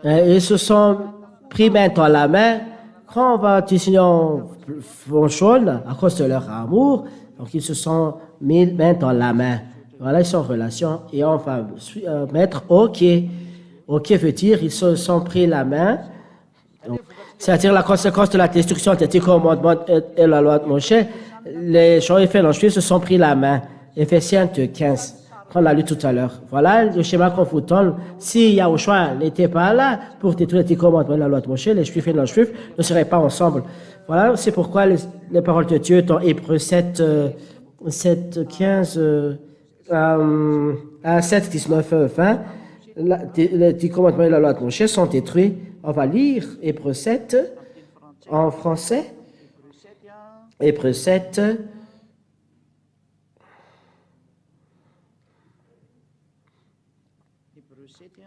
Ils se sont pris main dans la main. Quand on va dessiner en jaune, à cause de leur amour, donc ils se sont mis main dans la main. Voilà, ils sont en relation. Et on va mettre OK. OK veut dire ils se sont pris la main. C'est-à-dire la conséquence de la destruction des 10 commandements et la loi de Moshe. Les Juifs et les non-Juifs se sont pris la main. Éphésiens 2:15. On l'a lu tout à l'heure. Voilà le schéma qu'on vous donne. Si Yahushua n'était pas là pour détruire les 10 commandements et la loi de Moshe, les Juifs et les non-Juifs ne seraient pas ensemble. Voilà, c'est pourquoi les paroles de Dieu dans Hébreux 7:15 à 7:19-20, les 10 commandements et la loi de Moshe sont détruits. On va lire Hébreux 7 en français. Hébreux 7.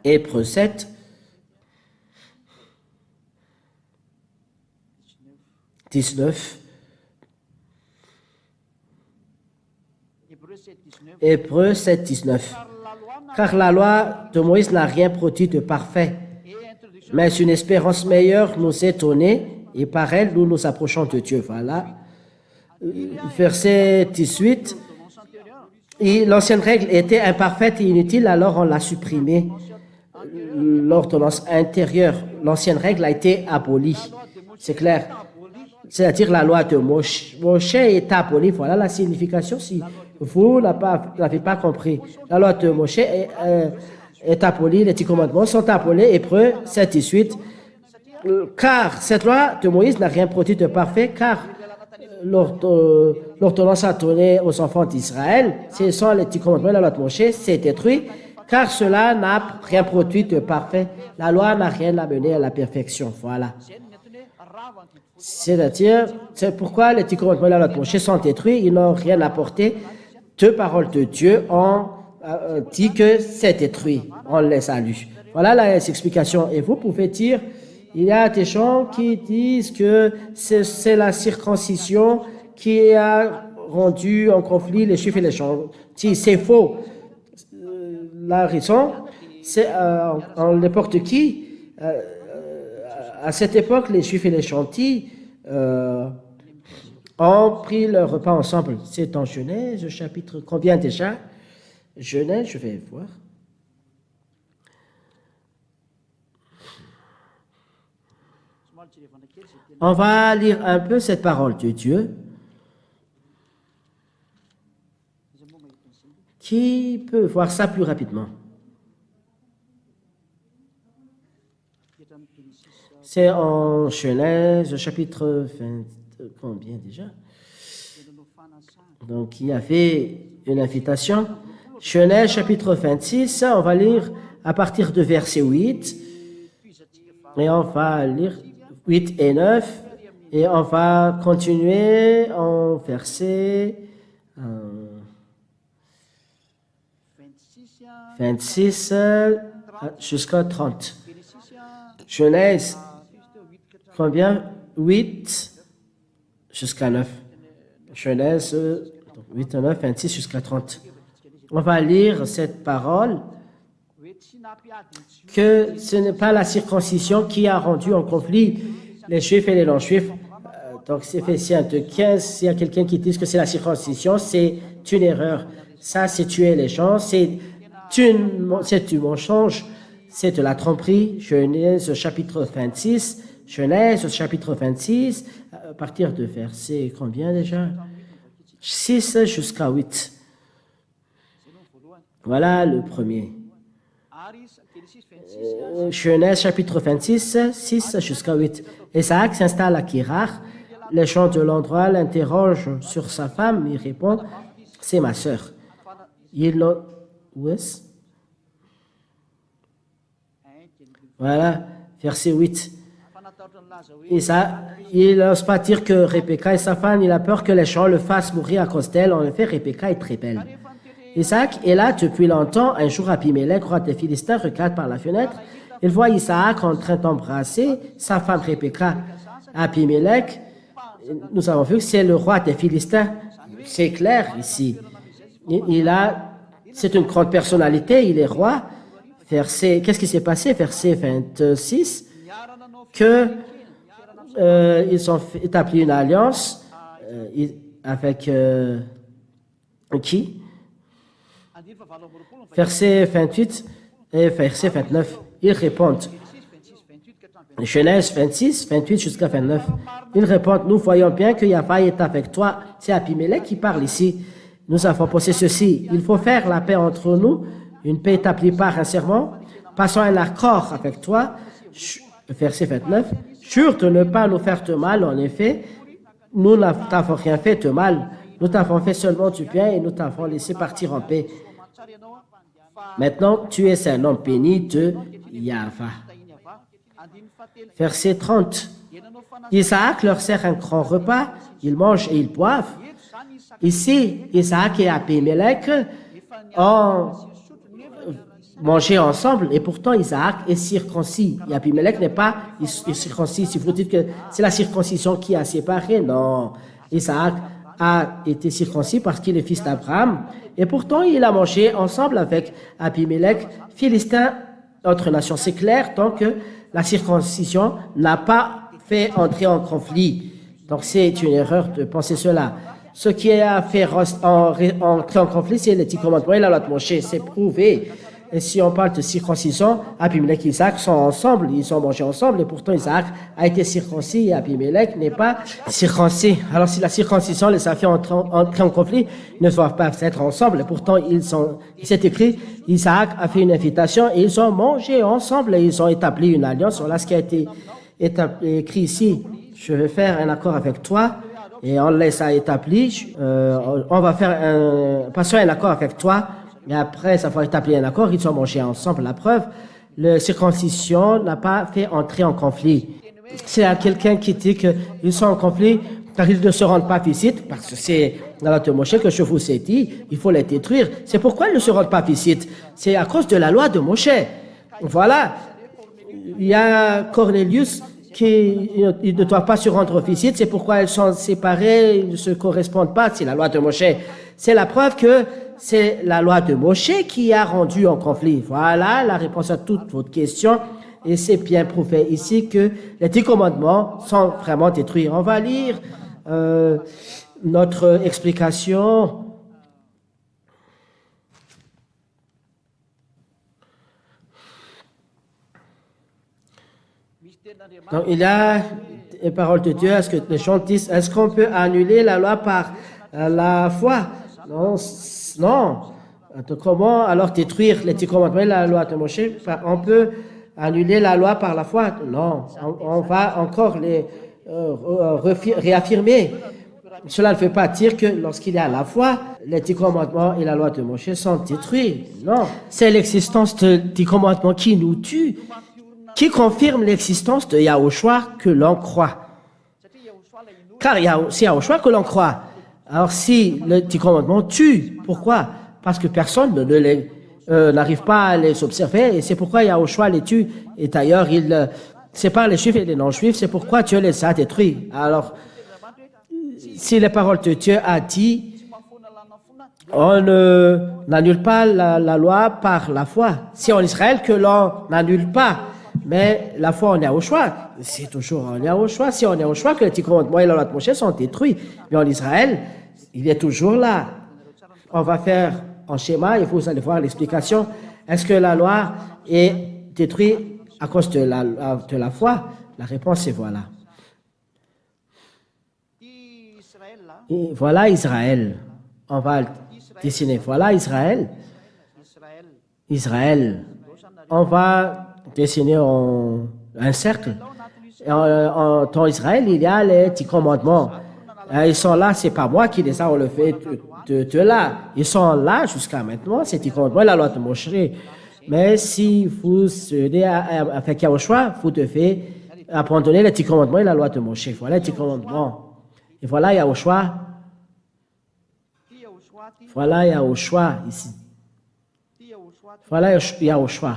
Hébreux 7. 19. Hébreux 7, 19. Car la loi de Moïse n'a rien produit de parfait, mais une espérance meilleure nous est donnée, et par elle, nous nous approchons de Dieu. Voilà. Verset 18. Et l'ancienne règle était imparfaite et inutile, alors on l'a supprimée. L'ordonnance intérieure, l'ancienne règle a été abolie. C'est clair. C'est-à-dire la loi de Moshe. Moshe est abolie. Voilà la signification. Si vous n'avez pas compris, la loi de Moshe est abolie. Les 10 commandements sont abolis. Hébreux 7, 18. Car cette loi de Moïse n'a rien produit de parfait, car l'ordonnance a donné aux enfants d'Israël. Ce sont les 10 commandements. La loi de Moshe s'est détruite, car cela n'a rien produit de parfait. La loi n'a rien amené à la perfection. Voilà. C'est-à-dire, c'est pourquoi les 10 commandements et la loi de Moshe sont détruits, ils n'ont rien apporté. Deux paroles de Dieu ont dit que c'est détruit. On les a lues. Voilà les explications. Et vous pouvez dire, il y a des gens qui disent que c'est la circoncision qui a rendu en conflit les Juifs et les gentils. C'est faux. La raison, c'est en l'époque de qui À cette époque, les Juifs et les Chantis ont pris leur repas ensemble. C'est en Genèse, chapitre combien déjà? Genèse, je vais voir. On va lire un peu cette parole de Dieu. Qui peut voir ça plus rapidement? C'est en Genèse, chapitre 20, combien déjà? Donc, il y avait une invitation. Genèse, chapitre 26, on va lire à partir de verset 8. Et on va lire 8 et 9. Et on va continuer en verset 26 jusqu'à 30. Genèse, combien? 8 jusqu'à 9. Genèse 8 à 9, 26 jusqu'à 30. On va lire cette parole que ce n'est pas la circoncision qui a rendu en conflit les Juifs et les non-Juifs. Donc, c'est Éphésiens 2:15. S'il y a quelqu'un qui dit que c'est la circoncision, c'est une erreur. Ça, c'est tuer les gens, c'est du mensonge, c'est de la tromperie. Genèse chapitre 26. Genèse chapitre 26, à partir de verset combien déjà? 6 jusqu'à 8. Voilà le premier. Genèse chapitre 26, 6 jusqu'à 8. Isaac s'installe à Kérar. Les gens de l'endroit l'interrogent sur sa femme. Il répond, c'est ma sœur. Où est-ce? Voilà, verset 8. Il n'ose pas dire que Rebecca est sa femme. Il a peur que les gens le fassent mourir à cause d'elle. En effet, Rebecca est très belle. Isaac est là depuis longtemps. Un jour, Abimelech, roi des Philistins, regarde par la fenêtre. Il voit Isaac en train d'embrasser sa femme Rebecca. Abimelech, nous avons vu que c'est le roi des Philistins. C'est clair ici. C'est une grande personnalité, il est roi. Qu'est-ce qui s'est passé? Verset 26, que ils ont établi une alliance avec qui? Verset 28 et verset 29, ils répondent. Genèse 26, 28 jusqu'à 29. Ils répondent, nous voyons bien que Yahvé est avec toi. C'est Abimelech qui parle ici. Nous avons posé ceci. Il faut faire la paix entre nous, une paix établie par un serment. Passons un accord avec toi. Verset 29. Jure de ne pas nous faire de mal. En effet, nous n'avons rien fait de mal. Nous t'avons fait seulement du bien et nous t'avons laissé partir en paix. Maintenant, tu es un homme béni de Yahvé. Verset 30. Isaac leur sert un grand repas. Ils mangent et ils boivent. Ici, Isaac et Abimelech ont mangé ensemble et pourtant Isaac est circoncis. Et Abimelech n'est pas circoncis. Si vous dites que c'est la circoncision qui a séparé, non. Isaac a été circoncis parce qu'il est fils d'Abraham et pourtant il a mangé ensemble avec Abimelech, Philistin, autre nation. C'est clair, donc la circoncision n'a pas fait entrer en conflit. Donc c'est une erreur de penser cela. Ce qui a fait entrer en conflit, c'est les 10 commandements et la loi de Moshe. C'est prouvé. Et si on parle de circoncision, Abimelech et Isaac sont ensemble, ils ont mangé ensemble, et pourtant Isaac a été circoncis et Abimelech n'est pas circoncis. Alors si la circoncision les a fait entrer en conflit, ils ne doivent pas être ensemble, et pourtant c'est écrit, Isaac a fait une invitation et ils ont mangé ensemble et ils ont établi une alliance. Voilà ce qui a été écrit ici. Je vais faire un accord avec toi. Et on laisse ça établi. On va passer un accord avec toi. Et après, ça va établir un accord. Ils ont mangé ensemble. La preuve, la circoncision n'a pas fait entrer en conflit. S'il y a quelqu'un qui dit qu'ils sont en conflit car ils ne se rendent pas visite, parce que c'est dans la loi de Moshe que je vous ai dit, il faut les détruire. C'est pourquoi ils ne se rendent pas visite. C'est à cause de la loi de Moshe. Voilà. Il y a Cornelius ils ne doivent pas se rendre visite, c'est pourquoi ils sont séparés, ils ne se correspondent pas, c'est la loi de Moshe. C'est la preuve que c'est la loi de Moshe qui a rendu en conflit. Voilà la réponse à toute votre question. Et c'est bien prouvé ici que les 10 commandements sont vraiment détruits. On va lire notre explication. Donc, il y a une parole de Dieu. Est-ce que les gens disent, est-ce qu'on peut annuler la loi par la foi? Non, non. Comment alors détruire les 10 commandements et la loi de Moshe? On peut annuler la loi par la foi? Non. On va encore les réaffirmer. Cela ne veut pas dire que lorsqu'il y a la foi, les 10 commandements et la loi de Moshe sont détruits. Non. C'est l'existence des 10 commandements qui nous tue, qui confirme l'existence de Yahushua que l'on croit. Car c'est Yahushua que l'on croit. Alors si les 10 commandements tuent, pourquoi? Parce que personne n'arrive pas à les observer, et c'est pourquoi Yahushua les tue. Et d'ailleurs, il sépare les juifs et les non-juifs, c'est pourquoi Dieu les a détruits. Alors, si les paroles de Dieu a dit, on n'annule pas la loi par la foi. C'est en Israël que l'on n'annule pas, mais la foi en Yahushua, c'est toujours en Yahushua. C'est en Yahushua que les 10 commandements et la loi de Moshe sont détruits. Mais en Israël, il est toujours là. On va faire un schéma et vous allez voir l'explication. Est-ce que la loi est détruite à cause de la foi? La réponse est voilà. Et voilà Israël. On va dessiner. Voilà Israël. Israël. On va dessiner un cercle. Dans Israël, il y a les 10 commandements. Ils sont là, c'est pas moi qui les ai enlevés de là. Ils sont là jusqu'à maintenant, c'est 10 commandements, la loi de Moshe. Mais si vous venez avec Yahushua, vous devez abandonner les 10 commandements et la loi de Moshe. Voilà les 10 commandements. Et voilà Yahushua. Voilà Yahushua ici. Voilà Yahushua.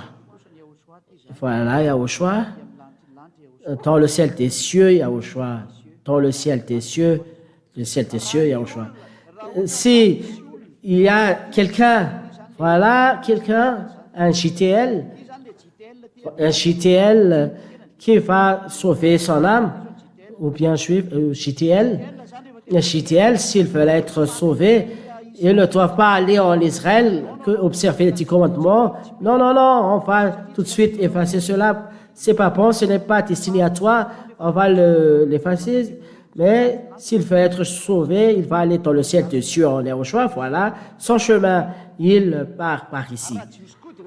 Voilà Yahushua. Dans le ciel des cieux, Yahushua. Dans le ciel des cieux, Yahushua. Si il y a quelqu'un, voilà quelqu'un, un JTL qui va sauver son âme, ou bien JTL, s'ils veulent être sauvés, ils ne doivent pas aller en Israël, observer les 10 commandements. Non, non, non, on va tout de suite effacer cela. C'est pas bon, ce n'est pas destiné à toi, on va l'effacer. Mais s'il veut être sauvé, il va aller dans le ciel des cieux en Yahushua, voilà, son chemin, il part par ici.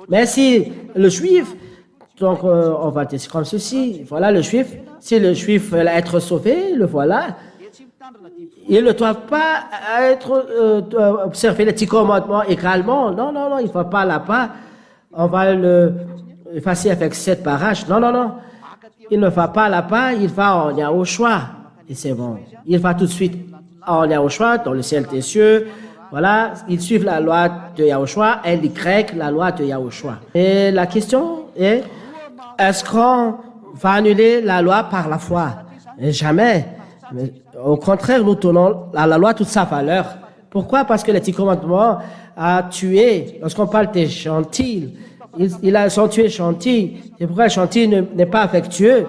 Mais si le juif, donc on va dire comme ceci, voilà le juif, si le juif veut être sauvé, le voilà, il ne doit pas observer les 10 commandements également, non, non, non, il ne va pas là-bas, on va le effacer avec 7 barrages, non, non, non, il ne va pas là-bas, il va en Yahushua. Et c'est bon. Il va tout de suite en Yahushua, dans le ciel des cieux. Voilà, ils suivent la loi de Yahushua, LY, la loi de Yahushua. Et la question est, est-ce qu'on va annuler la loi par la foi? Et jamais. Mais au contraire, nous donnons à la loi toute sa valeur. Pourquoi? Parce que les 10 commandements a tué, lorsqu'on parle des gentils, ils ont tué gentils. C'est pourquoi le gentil n'est pas affectueux.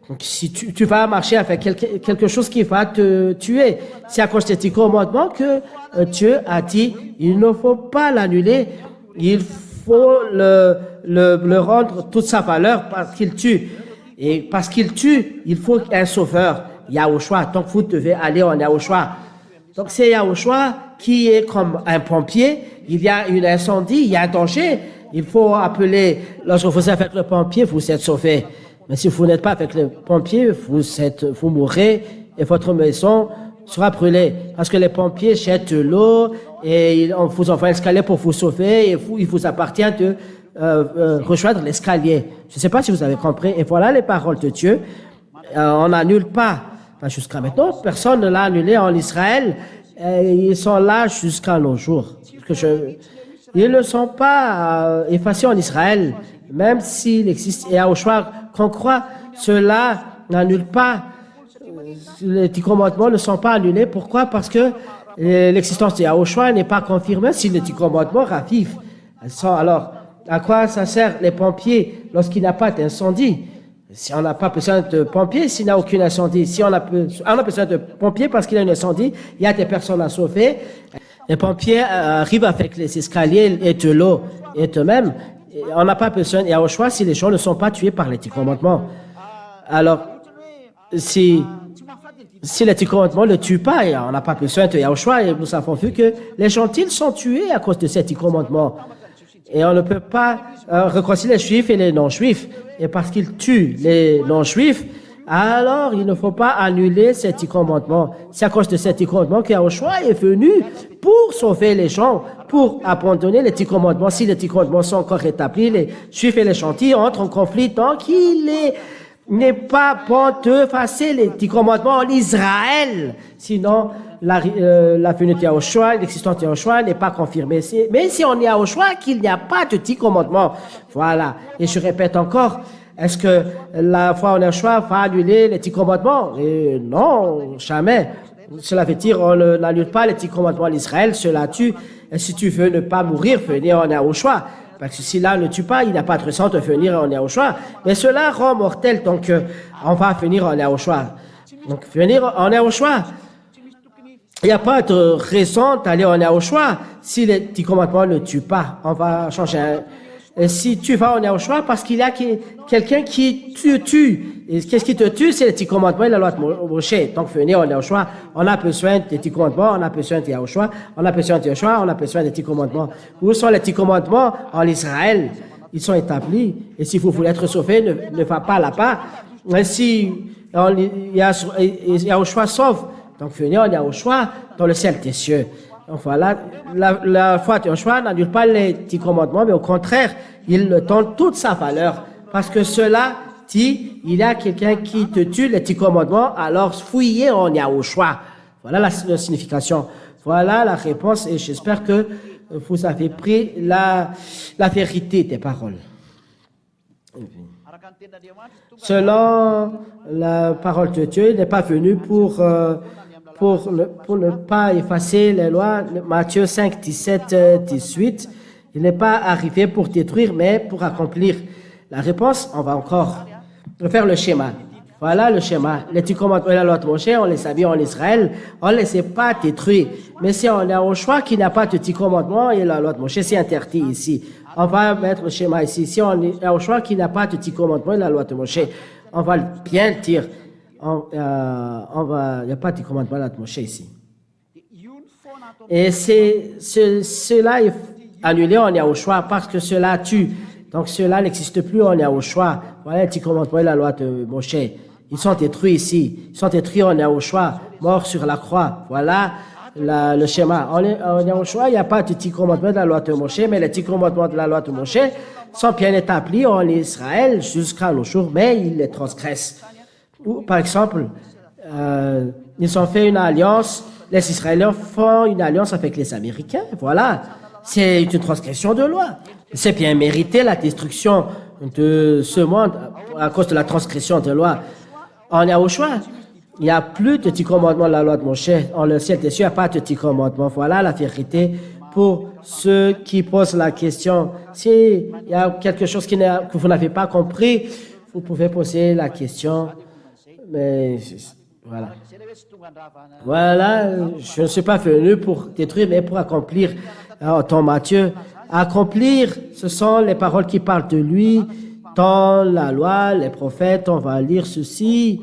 Donc, si tu vas marcher avec quelque chose qui va te tuer, c'est à cause des 10 commandements que Dieu a dit, il ne faut pas l'annuler, il faut le rendre toute sa valeur parce qu'il tue. Et parce qu'il tue, il faut un sauveur, Yahushua. Donc, vous devez aller en Yahushua. Donc, c'est Yahushua qui est comme un pompier. Il y a un incendie, il y a un danger. Il faut appeler, lorsque vous êtes avec le pompier, vous êtes sauvé. Mais si vous n'êtes pas avec les pompiers, vous mourrez et votre maison sera brûlée. Parce que les pompiers jettent de l'eau et on vous envoie un escalier pour vous sauver et il vous appartient de rejoindre l'escalier. Je ne sais pas si vous avez compris. Et voilà les paroles de Dieu. On n'annule pas. Enfin, jusqu'à maintenant, personne ne l'a annulé en Israël. Ils sont là jusqu'à nos jours. Ils ne sont pas effacés en Israël. Même s'il existe et Yahushua qu'on croit, cela n'annule pas. Les 10 commandements ne sont pas annulés. Pourquoi? Parce que l'existence de Yahushua n'est pas confirmée si les 10 commandements ravivent. Alors, À quoi ça sert les pompiers lorsqu'il n'y a pas d'incendie? Si on n'a pas besoin de pompiers, s'il n'y a aucun incendie, si on a besoin de pompiers parce qu'il y a un incendie, il y a des personnes à sauver. Les pompiers arrivent avec les escaliers et de l'eau et eux-mêmes. On n'a pas besoin, il y a au choix si les gens ne sont pas tués par les 10 commandements. Alors, si les 10 commandements ne le tuent pas, on n'a pas besoin de Yahushua, et nous avons vu que les gentils sont tués à cause de ces 10 commandements. Et on ne peut pas réconcilier les juifs et les non-juifs. Et parce qu'ils tuent les non-juifs, alors il ne faut pas annuler ces 10 commandements. C'est à cause de ces 10 commandements que Yahushua est venu pour sauver les gens, pour abandonner les 10 commandements. Si les 10 commandements sont encore établis, les juifs et les gentils entrent en conflit tant qu'il n'est pas bon de passer les 10 commandements en Israël. Sinon, la venue de Yahushua, l'existence de Yahushua n'est pas confirmée. Mais si on est à Yahushua, qu'il n'y a pas de 10 commandements. Voilà. Et je répète encore, est-ce que la foi en Yahushua va annuler les 10 commandements? Et non, jamais. Cela veut dire on n'annule pas les 10 commandements en Israël, cela tue. Et si tu veux ne pas mourir, venir en Yahushua. Parce que si là ne tue pas, il n'y a pas de raison de venir en Yahushua. Mais cela rend mortel, donc on va venir en Yahushua. Donc venir en Yahushua, il n'y a pas de raison d'aller en Yahushua si les 10 commandements ne tuent pas. On va changer. Et si tu vas en Yahushua, parce qu'il y a quelqu'un qui te tue. Et qu'est-ce qui te tue? C'est les 10 commandements et la loi de Moshe. Donc venir en Yahushua, on a besoin des 10 commandements, on a besoin de Yahushua, on a besoin de Yahushua, on a besoin des 10 commandements. Où sont les 10 commandements? En Israël. Ils sont établis. Et si vous voulez être sauvé, ne va pas là-bas. Mais si Yahushua sauve, donc venez en Yahushua dans le ciel des cieux. Donc voilà, la foi de Yahushua n'annule pas les 10 commandements, mais au contraire, il le donne toute sa valeur. Parce que cela dit, il y a quelqu'un qui te tue les 10 commandements, alors fouillez en Yahushua. Voilà la signification. Voilà la réponse et j'espère que vous avez pris la vérité des paroles. Selon la parole de Dieu, il n'est pas venu pour ne pas effacer les lois. Matthieu 5, 17, 18. Il n'est pas arrivé pour détruire, mais pour accomplir. La réponse, on va encore faire le schéma. Voilà le schéma. Les 10 commandements et la loi de Moshe, on les a vus en Israël, on ne les a pas détruits. Mais si on est au choix qui n'a pas de 10 commandements et la loi de Moshe, c'est interdit ici. On va mettre le schéma ici. Si on est au choix qui n'a pas de 10 commandements et la loi de Moshe, on va bien le dire. Il n'y a pas de commandement de Moshe ici. Et cela est annulé en Yahushua parce que cela tue. Donc cela n'existe plus en Yahushua. Voilà les 10 commandements et la loi de Moshe. Ils sont détruits ici. Ils sont détruits en Yahushua, morts sur la croix. Voilà le schéma. En Yahushua, il n'y a pas de 10 commandements de la loi de Moshe, mais les 10 commandements de la loi de Moshe sont bien établis en Israël jusqu'à nos jours, mais ils les transgressent. Ou, par exemple, ils ont fait une alliance, les Israéliens font une alliance avec les Américains. Voilà, c'est une transgression de loi. C'est bien mérité la destruction de ce monde à cause de la transgression de loi. En Yahushua, il n'y a plus de 10 commandements de la loi de Moshe. En le ciel des cieux, il n'y a pas de 10 commandements. Voilà la vérité pour ceux qui posent la question. S'il y a quelque chose que vous n'avez pas compris, vous pouvez poser la question. Mais voilà. Voilà, je ne suis pas venu pour détruire, mais pour accomplir. Dans Matthieu, accomplir, ce sont les paroles qui parlent de lui dans la loi, les prophètes. On va lire ceci.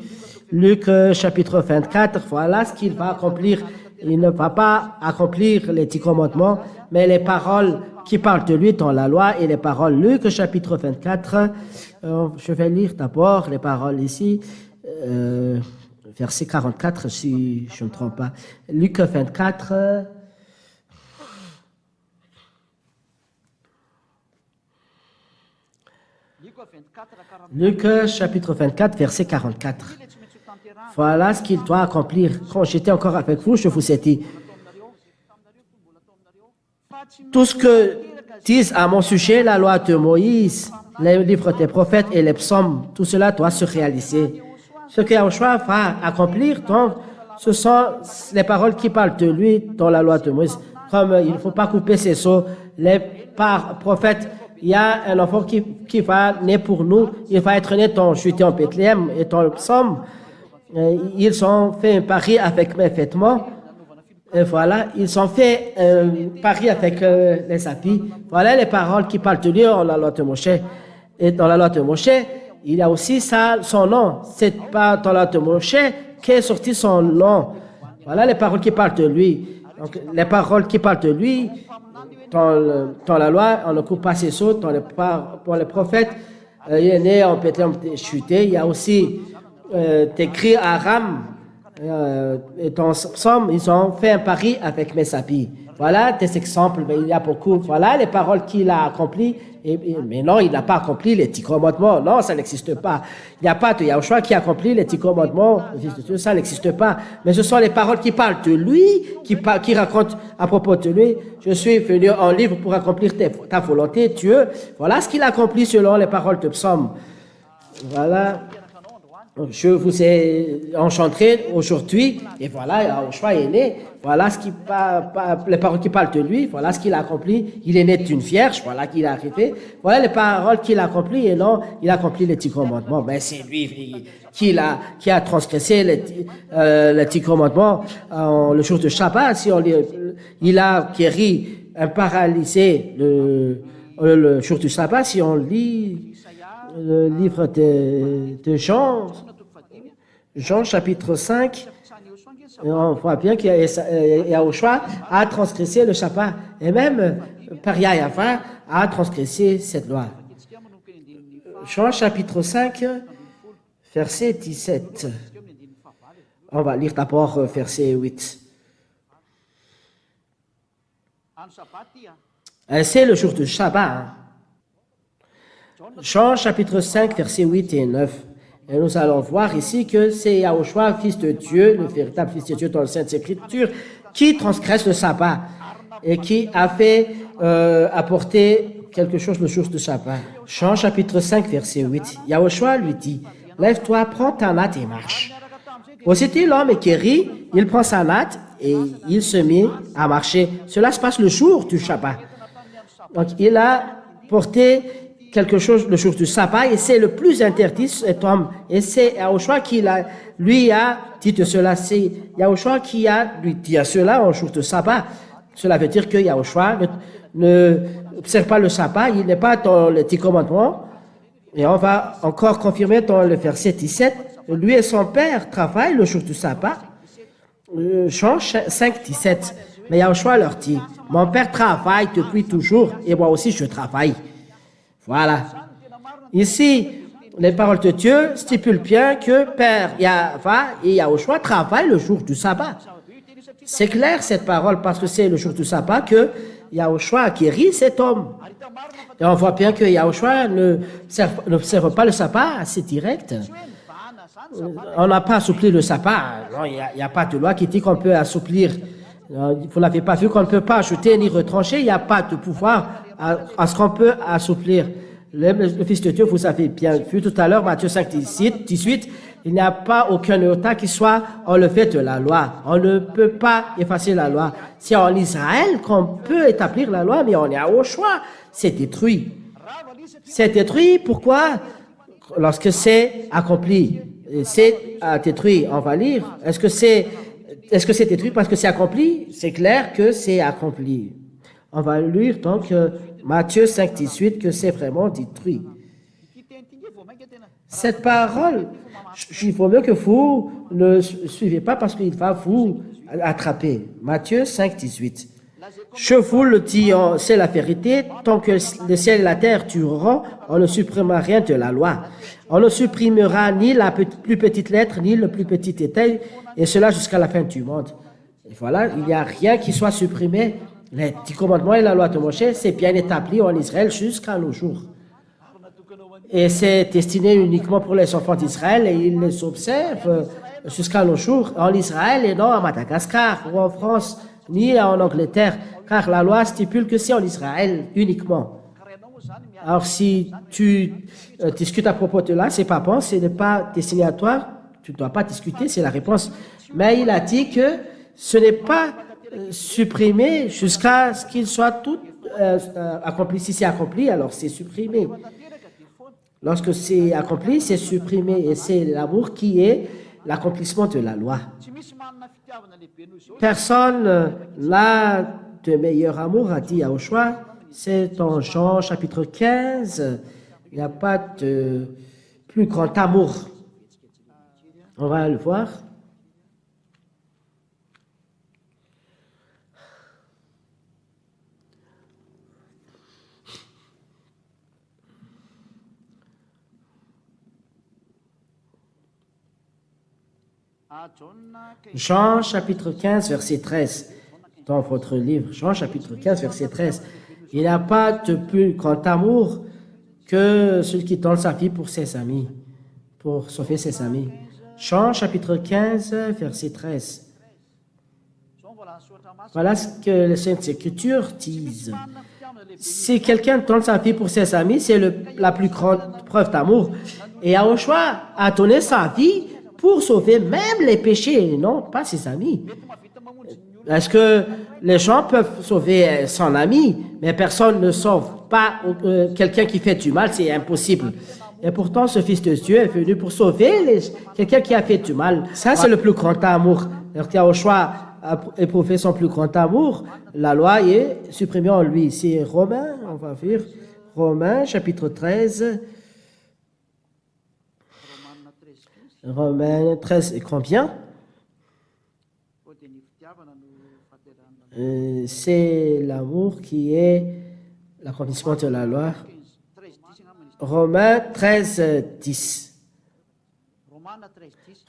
Luc chapitre 24, voilà ce qu'il va accomplir. Il ne va pas accomplir les 10 commandements, mais les paroles qui parlent de lui dans la loi et les paroles. Luc chapitre 24, je vais lire d'abord les paroles ici. Verset 44, si je ne me trompe pas. Luc 24. Luc chapitre 24, verset 44. Voilà ce qu'il doit accomplir. Quand j'étais encore avec vous, je vous ai dit, tout ce que disent à mon sujet la loi de Moïse, les livres des prophètes et les psaumes, tout cela doit se réaliser. Ce que Yahushua va accomplir, donc, ce sont les paroles qui parlent de lui dans la loi de Moïse. Comme il ne faut pas couper ses os, les prophètes il y a un enfant qui va naître pour nous. Il va être né en Judée, en Bethléem et en Psaume. Ils ont fait un pari avec mes vêtements. Et voilà, ils ont fait un pari avec les habits. Voilà les paroles qui parlent de lui dans la loi de Moshe. Et dans la loi de Moshe, il y a aussi ça, son nom. C'est pas dans la loi de Moshe qu'est sorti son nom. Voilà les paroles qui parlent de lui. Donc, les paroles qui parlent de lui, dans la loi, on ne coupe pas ses sauts. Pour les prophètes, il est né en Bethléem chuté. Il y a aussi écrit à Aram. Et dans Psaume, ils ont fait un pari avec Messapi. Voilà des exemples, mais il y a beaucoup. Voilà les paroles qu'il a accomplies. Mais non, il n'a pas accompli les 10 commandements. Non, ça n'existe pas. Il n'y a pas de Yahushua qui accomplit les 10 commandements. Ça n'existe pas. Mais ce sont les paroles qui parlent de lui, qui racontent à propos de lui. Je suis venu en livre pour accomplir ta volonté, Dieu. Voilà ce qu'il a accompli selon les paroles de Psaume. Voilà. Je vous ai enchanté aujourd'hui, et voilà, Yahushua est né, voilà les paroles qui parlent de lui, voilà ce qu'il a accompli, il est né d'une vierge, voilà qu'il est arrivé, voilà les paroles qu'il a accomplies, et non, il a accompli les 10 commandements, mais c'est lui qui a transgressé les 10 commandements le jour de Shabbat, si il a guéri un paralysé le jour du Shabbat, si on lit le livre de Jean chapitre 5, on voit bien qu'il y a Yahushua a transgressé le Shabbat, et même Paria Yava a transgressé cette loi. Jean chapitre 5, verset 17. On va lire d'abord verset 8. C'est le jour du Shabbat. Jean chapitre 5, versets 8 et 9. Et nous allons voir ici que c'est Yahushua, fils de Dieu, le véritable fils de Dieu dans le Sainte Écriture, qui transgresse le sabbat et qui a fait apporter quelque chose le jour du sabbat. Jean chapitre 5, verset 8. Yahushua lui dit, « Lève-toi, prends ta natte et marche. » Aussitôt l'homme est guéri, il prend sa natte et il se met à marcher. Cela se passe le jour du Shabbat. Donc il a porté quelque chose le jour du sabbat, et c'est le plus interdit, cet homme. Et c'est Yahushua qui lui a dit de cela. C'est Yahushua qui lui dit à cela au jour du sabbat. Cela veut dire que Yahushua ne observe pas le sabbat, il n'est pas dans les 10 commandements. Et on va encore confirmer dans le verset 17, lui et son père travaillent le jour du sabbat. Jean 5, 17. Mais Yahushua leur dit, mon père travaille depuis toujours, et moi aussi je travaille. Voilà. Ici, les paroles de Dieu stipulent bien que Père Yahva et Yahushua travaillent le jour du sabbat. C'est clair cette parole parce que c'est le jour du sabbat que Yahushua a guéri cet homme. Et on voit bien que Yahushua n'observe pas le sabbat assez direct. On n'a pas assoupli le sabbat. Non, il n'y a pas de loi qui dit qu'on peut assouplir. Vous n'avez pas vu qu'on ne peut pas ajouter ni retrancher. Il n'y a pas de pouvoir à ce qu'on peut assouplir. Le Fils de Dieu, vous avez bien vu tout à l'heure, Matthieu 5, 18, il n'y a pas aucun iota qui soit enlevé de la loi. On ne peut pas effacer la loi. C'est en Israël qu'on peut établir la loi, mais on est au choix. C'est détruit. C'est détruit, pourquoi? Lorsque c'est accompli. C'est détruit, on va lire. Est-ce que c'est détruit parce que c'est accompli? C'est clair que c'est accompli. On va lire donc Matthieu 5, 18, que c'est vraiment détruit. Cette parole, il faut mieux que vous ne suivez pas parce qu'il va vous attraper. Matthieu 5, 18. Je vous le dis, c'est la vérité, tant que le ciel et la terre dureront, on ne supprimera rien de la loi. On ne supprimera ni la plus petite lettre, ni le plus petit détail, et cela jusqu'à la fin du monde. Et voilà, il n'y a rien qui soit supprimé. Les 10 commandements et la loi de Moshe, c'est bien établi en Israël jusqu'à nos jours. Et c'est destiné uniquement pour les enfants d'Israël et ils les observent jusqu'à nos jours en Israël et non à Madagascar ou en France ni en Angleterre, car la loi stipule que c'est en Israël uniquement. Alors si tu discutes à propos de là, c'est pas bon, ce n'est pas destiné à toi, tu ne dois pas discuter, c'est la réponse. Mais il a dit que ce n'est pas supprimé jusqu'à ce qu'il soit tout accompli, si c'est accompli, alors c'est supprimé. Lorsque c'est accompli, c'est supprimé. Et c'est l'amour qui est l'accomplissement de la loi. Personne n'a de meilleur amour, a dit Yahushua. C'est en Jean chapitre 15. Il n'y a pas de plus grand amour. On va le voir. Jean chapitre 15, verset 13. Dans votre livre, Jean chapitre 15, verset 13. Il n'y a pas de plus grand amour que celui qui donne sa vie pour ses amis, pour sauver ses amis. Jean chapitre 15, verset 13. Voilà ce que les Saintes Écritures disent. Si quelqu'un donne sa vie pour ses amis, c'est la plus grande preuve d'amour. Et Yahushua a donné sa vie pour sauver même les péchés, non pas ses amis. Est-ce que les gens peuvent sauver son ami, mais personne ne sauve pas quelqu'un qui fait du mal, c'est impossible. Et pourtant, ce Fils de Dieu est venu pour sauver quelqu'un qui a fait du mal. Ça, c'est le plus grand amour. Yahushua a éprouvé son plus grand amour. La loi est supprimée en lui. C'est Romains, on va voir. Romains, chapitre 13. Romains 13 et combien? C'est l'amour qui est l'accomplissement de la loi. Romains 13, 10.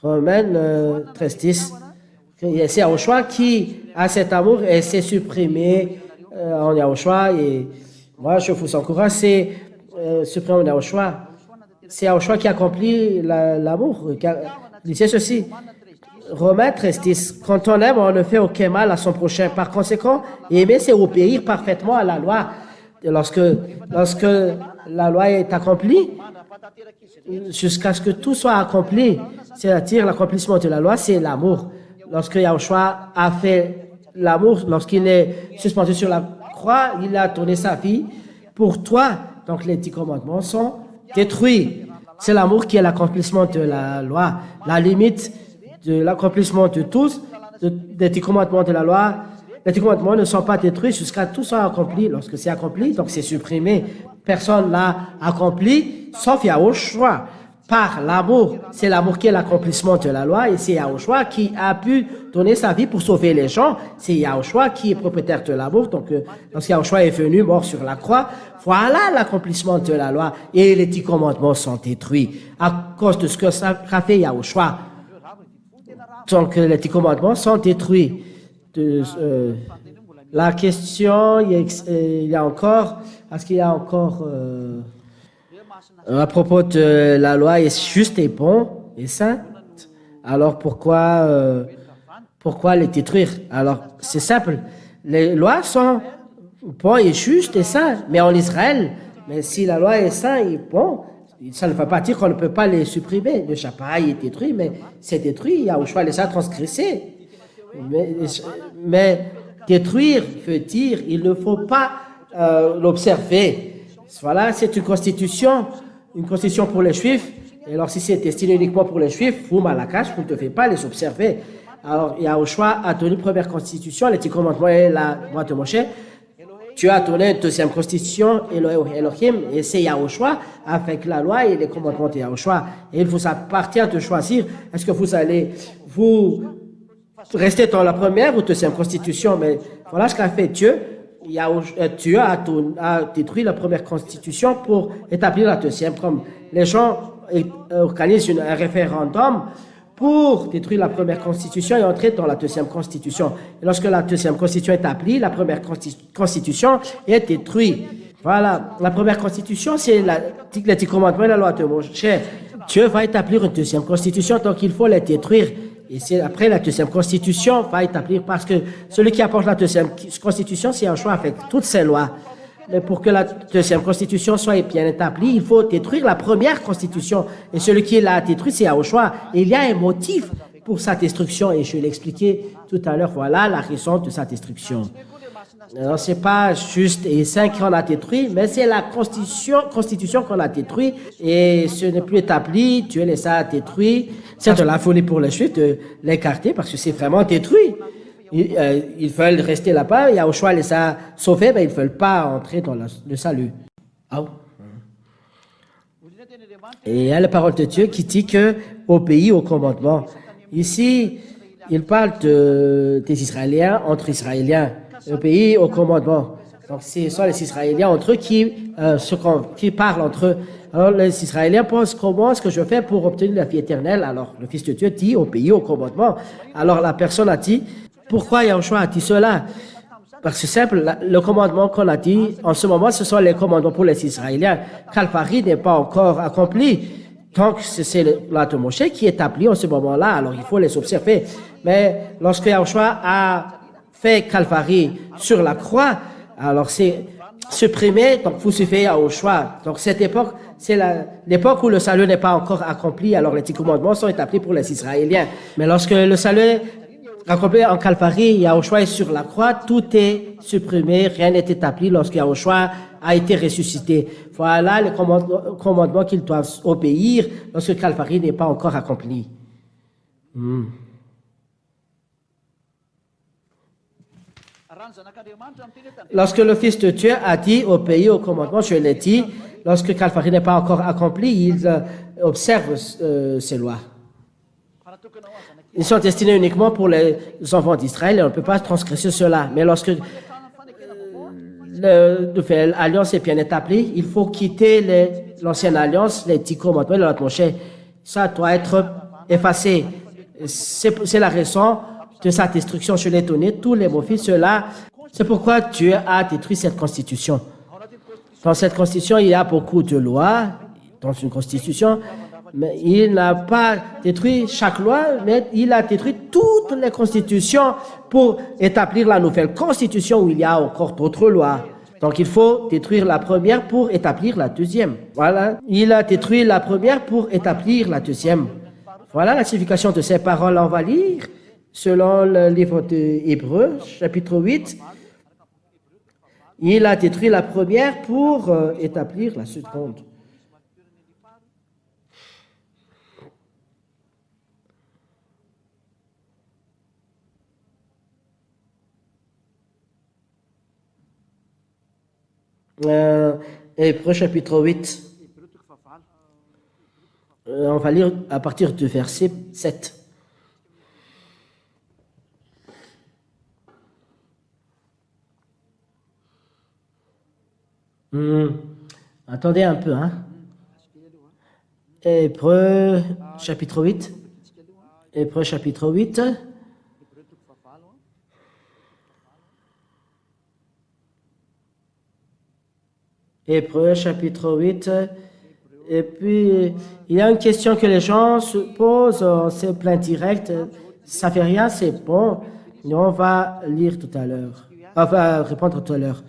Romains 13, 10. C'est Yahushua qui a cet amour et c'est supprimé en Yahushua. Et moi, je vous encourage, c'est supprimé en Yahushua. C'est Yahushua qui accomplit l'amour. Lisez ceci. Romains 13, 10. Quand on aime, on ne fait aucun mal à son prochain. Par conséquent, aimer, c'est obéir parfaitement à la loi. Et lorsque la loi est accomplie, jusqu'à ce que tout soit accompli, c'est-à-dire l'accomplissement de la loi, c'est l'amour. Lorsque Yahushua a fait l'amour, lorsqu'il est suspendu sur la croix, il a donné sa vie pour toi. Donc les 10 commandements sont détruits. C'est l'amour qui est l'accomplissement de la loi. La limite de l'accomplissement de tous, des 10 commandements de la loi, les 10 commandements ne sont pas détruits jusqu'à tout soit accompli. Lorsque c'est accompli, donc c'est supprimé. Personne l'a accompli, sauf Yahushua. Par l'amour, c'est l'amour qui est l'accomplissement de la loi et c'est Yahushua qui a pu donner sa vie pour sauver les gens. C'est Yahushua qui est propriétaire de l'amour. Donc, lorsque Yahushua est venu, mort sur la croix, voilà l'accomplissement de la loi et les 10 commandements sont détruits à cause de ce que ça a fait Yahushua. Donc, les 10 commandements sont détruits. La question, il y a encore, est-ce qu'il y a encore à propos de la loi est juste et bon et sainte, alors pourquoi les détruire? Alors, c'est simple. Les lois sont bonnes et justes et saintes, mais en Israël, mais si la loi est sainte et bon, ça ne veut pas dire qu'on ne peut pas les supprimer. Le chapaï est détruit, mais c'est détruit. Yahushua les a transgressés. Mais détruire veut dire il ne faut pas l'observer. Voilà, c'est une constitution pour les Juifs. Et alors, si c'est destiné uniquement pour les Juifs, vous, Malakash, vous ne devez pas les observer. Alors, Yahushua a donné une première constitution, les 10 commandements et la loi de Moshe. Tu as donné une deuxième constitution, Elohim, et c'est Yahushua, avec la loi et les commandements de Yahushua. Et il vous appartient de choisir, est-ce que vous allez vous rester dans la première ou deuxième constitution. Mais voilà ce qu'a fait Dieu. Dieu a détruit la première constitution pour établir la deuxième. Comme les gens organisent un référendum pour détruire la première constitution et entrer dans la deuxième constitution. Et lorsque la deuxième constitution est établie, la première constitution est détruite. Voilà, la première constitution, c'est les 10 commandements et la loi de Moshe. Dieu va établir une deuxième constitution, donc il faut les détruire. Et c'est après la deuxième constitution va établir, parce que celui qui apporte la deuxième constitution, c'est un choix avec toutes ces lois. Mais pour que la deuxième constitution soit bien établie, il faut détruire la première constitution. Et celui qui l'a détruit, c'est Yahushua. Et il y a un motif pour sa destruction. Et je l'ai expliqué tout à l'heure. Voilà la raison de sa destruction. Alors, c'est pas juste et saint qu'on a détruit, mais c'est la constitution qu'on a détruite et ce n'est plus établi. Dieu les a détruits. C'est de la folie pour les Juifs de l'écarter parce que c'est vraiment détruit. Ils veulent rester là-bas. Yahushua les a sauvés, mais ils ne veulent pas entrer dans le salut. Oh. Et il y a la parole de Dieu qui dit que obéis au commandement. Ici, il parle des Israéliens entre Israéliens. Obéis au commandement. Donc, ce sont les Israéliens entre eux qui parlent entre eux. Alors, les Israéliens pensent comment est-ce que je fais pour obtenir la vie éternelle. Alors, le Fils de Dieu dit obéis au commandement. Alors, la personne a dit, pourquoi Yahushua a dit cela? Parce que c'est simple, le commandement qu'on a dit, en ce moment, ce sont les commandements pour les Israéliens. Calvary n'est pas encore accompli. Donc, c'est la de Moshe qui est établi en ce moment-là, alors il faut les observer. Mais lorsque Yahushua a fait Calvary sur la croix, alors c'est supprimé, donc vous suivez Yahushua. Donc, cette époque, c'est l'époque où le salut n'est pas encore accompli, alors les 10 commandements sont établis pour les Israéliens. Mais lorsque le salut est accompli en Calvary, Yahushua est sur la croix, tout est supprimé, rien n'est établi lorsque Yahushua a été ressuscité. Voilà le commandement qu'ils doivent obéir lorsque Calvary n'est pas encore accompli. Lorsque le Fils de Dieu a dit obéir au commandement, je l'ai dit, lorsque Calvary n'est pas encore accompli, ils observent ces lois. Ils sont destinés uniquement pour les enfants d'Israël et on ne peut pas transgresser cela. Mais lorsque la nouvelle alliance est bien établie, il faut quitter l'ancienne alliance, les 10 commandements de la Moshe. Ça doit être effacé. C'est la raison de sa destruction. Je l'ai donné tous les mots. Cela, c'est pourquoi Dieu a détruit cette constitution. Dans cette constitution, il y a beaucoup de lois. Dans une constitution, mais il n'a pas détruit chaque loi, mais il a détruit toutes les constitutions pour établir la nouvelle constitution où il y a encore d'autres lois. Donc il faut détruire la première pour établir la deuxième. Voilà, il a détruit la première pour établir la deuxième. Voilà la signification de ces paroles. On va lire selon le livre de Hébreux, chapitre 8. Il a détruit la première pour établir la seconde. Hébreux chapitre 8. On va lire à partir du verset 7. Attendez un peu, hein. Hébreux chapitre 8. Hébreux chapitre 8. Hébreux chapitre 8. Et puis, il y a une question que les gens se posent, c'est plein direct, ça fait rien, c'est bon. Et on va lire tout à l'heure. On va répondre tout à l'heure.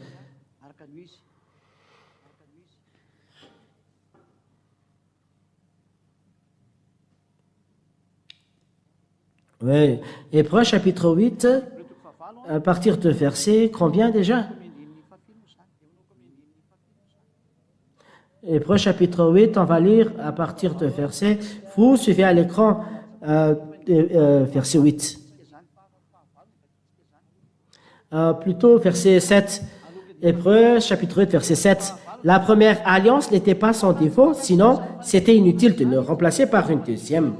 Oui. Hébreux chapitre 8, à partir de verset combien déjà? Hébreux chapitre 8, on va lire à partir de verset, vous suivez à l'écran verset 8. Plutôt verset 7. Hébreux chapitre 8, verset 7. La première alliance n'était pas sans défaut, sinon c'était inutile de le remplacer par une deuxième.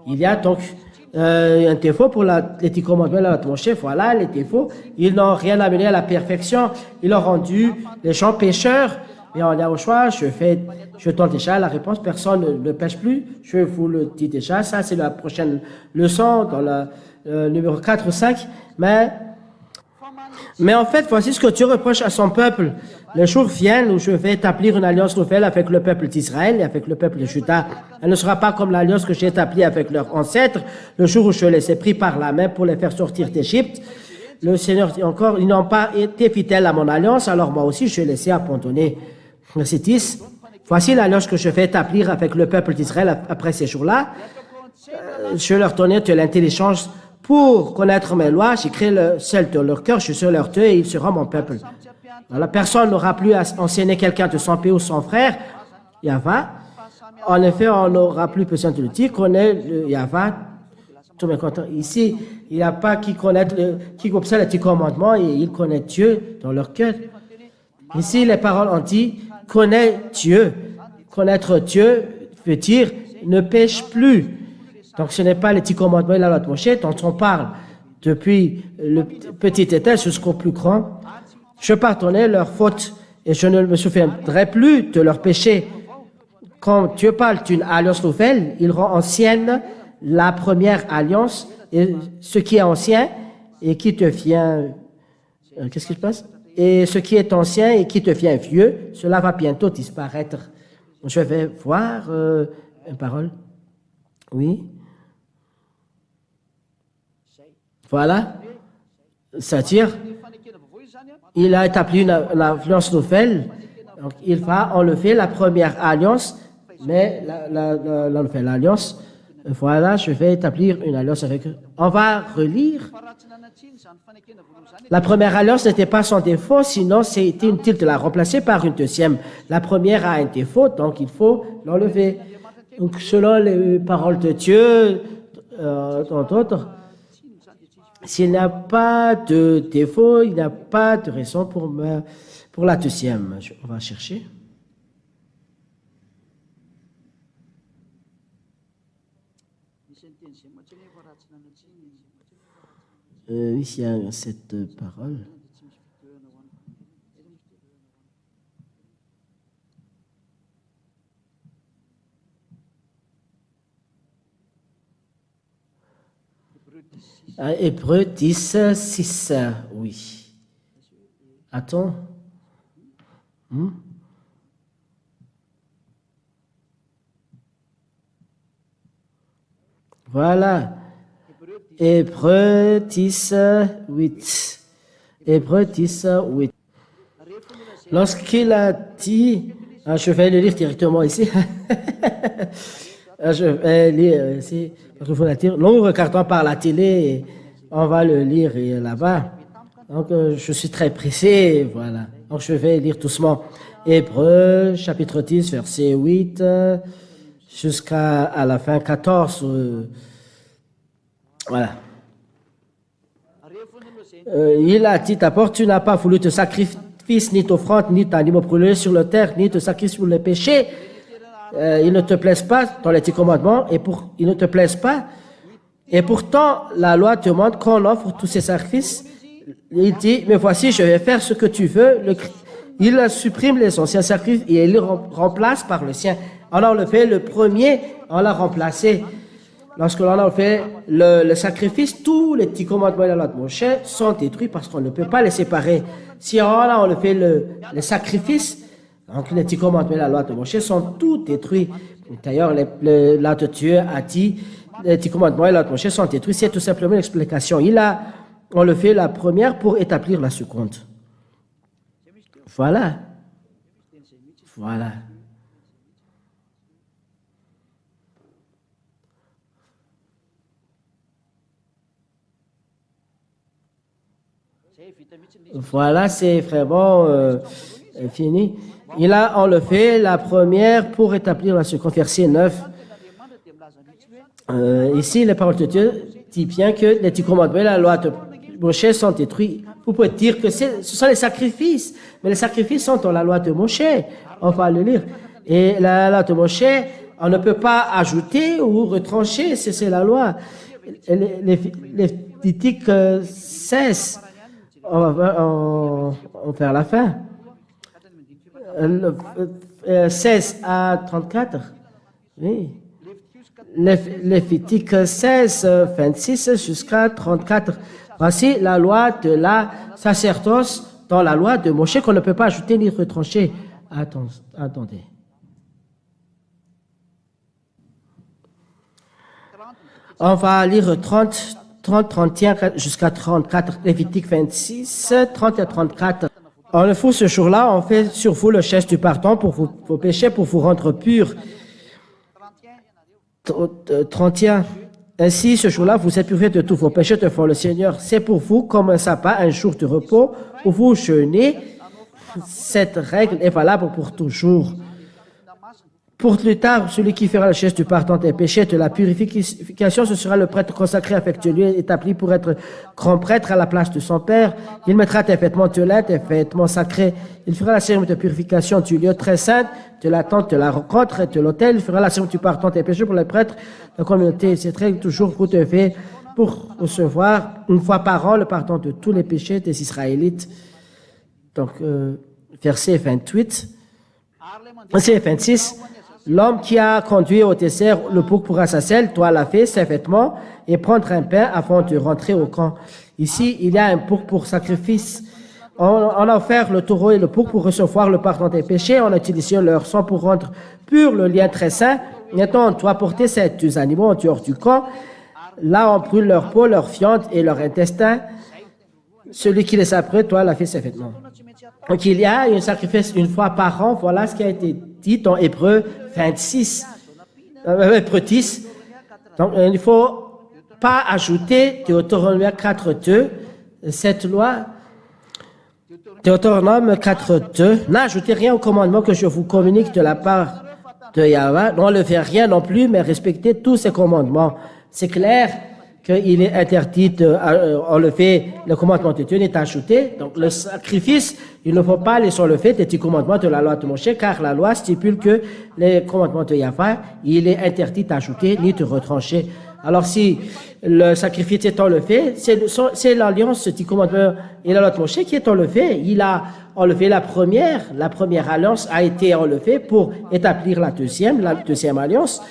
Il y a donc un défaut pour les 10 commandements de mon chef. Voilà les défauts. Ils n'ont rien amené à la perfection. Ils ont rendu les gens pécheurs. Mais on a au choix, je donne déjà la réponse, personne ne pêche plus, je vous le dis déjà, ça c'est la prochaine leçon dans le numéro 4 ou 5, mais en fait, voici ce que Dieu reproche à son peuple. Le jour vient où je vais établir une alliance nouvelle avec le peuple d'Israël et avec le peuple de Juda. Elle ne sera pas comme l'alliance que j'ai établie avec leurs ancêtres, le jour où je les ai pris par la main pour les faire sortir d'Égypte. Le Seigneur dit encore, ils n'ont pas été fidèles à mon alliance, alors moi aussi je les ai abandonnés. Verset 10. Voici l'alliance que je vais établir avec le peuple d'Israël après ces jours-là. Je leur donnerai de l'intelligence pour connaître mes lois, j'écris le sel de leur cœur, je suis sur leur tête et il sera mon peuple. La personne n'aura plus à enseigner quelqu'un de son pays ou son frère, Yahva. En effet, on n'aura plus besoin de le dire, connaît le Yahva. Tout le monde est content. Ici, il n'y a pas qui observe les 10 commandements et ils connaissent Dieu dans leur cœur. Ici, les paroles ont dit, connais Dieu. Connaître Dieu veut dire ne pêche plus. Donc, ce n'est pas les 10 commandements et la loi de Moshe dont on parle depuis le petit étage jusqu'au plus grand. Je pardonnais leurs fautes et je ne me souviendrai plus de leurs péchés. Quand Dieu parle d'une alliance nouvelle, il rend ancienne la première alliance et ce qui est ancien et qui devient... qu'est-ce qui se passe? Et ce qui est ancien et qui devient vieux, cela va bientôt disparaître. Je vais voir une parole. Oui. Voilà. C'est-à-dire, il a établi une alliance nouvelle. Donc, il va enlever la première alliance, mais la nouvelle alliance, voilà, je vais établir une alliance avec eux. On va relire. La première alliance n'était pas sans défaut, sinon c'était inutile de la remplacer par une deuxième. La première a un défaut, donc il faut l'enlever. Donc, selon les paroles de Dieu, dans d'autres, s'il n'y a pas de défaut, il n'y a pas de raison pour la deuxième. On va chercher. Ici, il y a cette parole. Hébreux 10, 6, oui. Attends. Voilà. Hébreux 10, 8. Hébreux 10, 8. Lorsqu'il a dit, je vais le lire directement ici. Je vais lire ici. Nous regardons par la télé et on va le lire là-bas. Donc, je suis très pressé, voilà. Donc, je vais lire doucement. Hébreux, chapitre 10, verset 8, jusqu'à la fin 14. Voilà. Il a dit d'abord, tu n'as pas voulu de sacrifice, ni d'offrande, ni d'animaux brûlés sur la terre, ni de sacrifice pour les péchés. Ils ne te plaisent pas dans les 10 commandements, ils ne te plaisent pas. Et pourtant, la loi demande qu'on offre tous ces sacrifices. Il dit, mais voici, je vais faire ce que tu veux. Il supprime les anciens sacrifices et il les remplace par le sien. On a enlevé le premier, on l'a remplacé. Lorsque l'on a fait le sacrifice, tous les 10 commandements de la loi de Moshe sont détruits parce qu'on ne peut pas les séparer. Si on a enlevé le sacrifice, donc les 10 commandements de la loi de Moshe sont tous détruits. D'ailleurs, la de Dieu a dit, les 10 commandements de la loi de Moshe sont détruits. C'est tout simplement l'explication. Il a enlevé la première pour établir la seconde. Voilà. Voilà. Voilà, c'est vraiment fini. Il a enlevé la première pour établir la seconde. Verset 9. Ici, les paroles de Dieu disent bien que les 10 commandements et la loi de Moshe sont détruits. Vous pouvez dire que ce sont les sacrifices, mais les sacrifices sont dans la loi de Moshe. On va le lire. Et la loi de Moshe, on ne peut pas ajouter ou retrancher, c'est la loi. Lévitique 16. On va faire la fin. 16 à 34. Oui. Lévitique 16, 26 jusqu'à 34. Voici la loi de la sacerdoce dans la loi de Moshe qu'on ne peut pas ajouter ni retrancher. Attendez. On va lire 30, 31 jusqu'à 34, Lévitique 26, 30 à 34. En le fond, ce jour-là, on fait sur vous le geste du pardon pour vos péchés, pour vous rendre purs. 31. Ainsi, ce jour-là, vous êtes purifiés de tous vos péchés devant le Seigneur. C'est pour vous comme un sabbat, un jour de repos, où vous jeûnez. Cette règle est valable pour toujours. Pour plus tard, celui qui fera le geste du pardon des péchés, de la purification, ce sera le prêtre consacré, affectueux, établi pour être grand prêtre à la place de son père. Il mettra des vêtements de lin, des vêtements sacrés. Il fera la cérémonie de purification du lieu très saint, de la tente de la rencontre et de l'autel. Il fera la cérémonie du pardon des péchés pour les prêtres de la communauté. Cette règle, toujours, vous devez, pour recevoir une fois par an le pardon de tous les péchés des Israélites. Donc, verset 28. Verset 26. L'homme qui a conduit au désert le bouc pour Azazel doit laver ses vêtements et prendre un pain avant de rentrer au camp. Ici, il y a un bouc pour sacrifice. On a offert le taureau et le bouc pour recevoir le pardon des péchés. On a utilisé leur sang pour rendre pur le lien très saint. Maintenant, on doit porter ces deux animaux en dehors du camp. Là, on brûle leur peau, leur viande et leur intestin. Celui qui les a pris doit laver ses vêtements. Donc, il y a un sacrifice une fois par an. Voilà ce qui a été dit dans Hébreu 26, Hébreu 10. Donc, il ne faut pas ajouter Deutéronome 4.2, cette loi. Deutéronome 4.2, n'ajoutez rien au commandement que je vous communique de la part de Yahweh. N'enlevez rien non plus, mais respectez tous ces commandements. C'est clair qu'il est interdit d'enlever le commandement de Dieu, n'est ajouté. Donc, le sacrifice, il ne faut pas les enlever des 10 commandements de la loi de Moshe, car la loi stipule que les commandements de Yahweh, il est interdit d'ajouter ni de retrancher. Alors, si le sacrifice est enlevé, c'est l'alliance, ce 10 commandements et la loi de Moshe qui est enlevée. Il a enlevé la première alliance a été enlevée pour établir la deuxième alliance.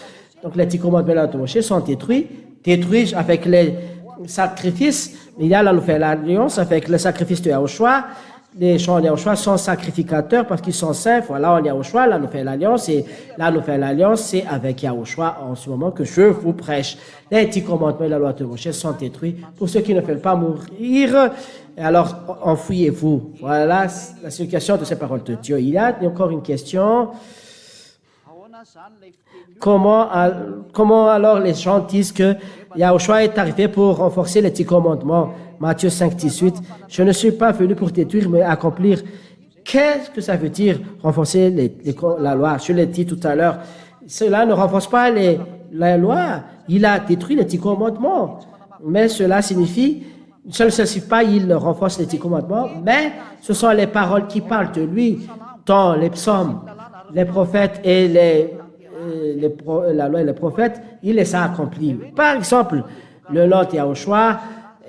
Donc, les 10 commandements et la loi de Moshe sont détruits avec les sacrifices. Il y a la nouvelle alliance avec le sacrifice de Yahushua. Les gens de Yahushua sont sacrificateurs parce qu'ils sont saints. Voilà, on Yahushua, la nouvelle alliance. Et la nouvelle alliance, c'est avec Yahushua en ce moment que je vous prêche. Les 10 commandements et la loi de Moshe sont détruits. Pour ceux qui ne veulent pas mourir, alors enfouillez-vous. Voilà la signification de ces paroles de Dieu. Il y a encore une question. Comment alors les gens disent que Yahushua est arrivé pour renforcer les 10 commandements? Matthieu 5, 18. Je ne suis pas venu pour détruire, mais accomplir. Qu'est-ce que ça veut dire renforcer la loi? Je l'ai dit tout à l'heure. Cela ne renforce pas la loi. Il a détruit les 10 commandements. Mais cela signifie, ça ne signifie pas il renforce les 10 commandements, mais ce sont les paroles qui parlent de lui dans les psaumes, les prophètes et la loi et les prophètes, il les a accomplis. Par exemple, le nom de Yahushua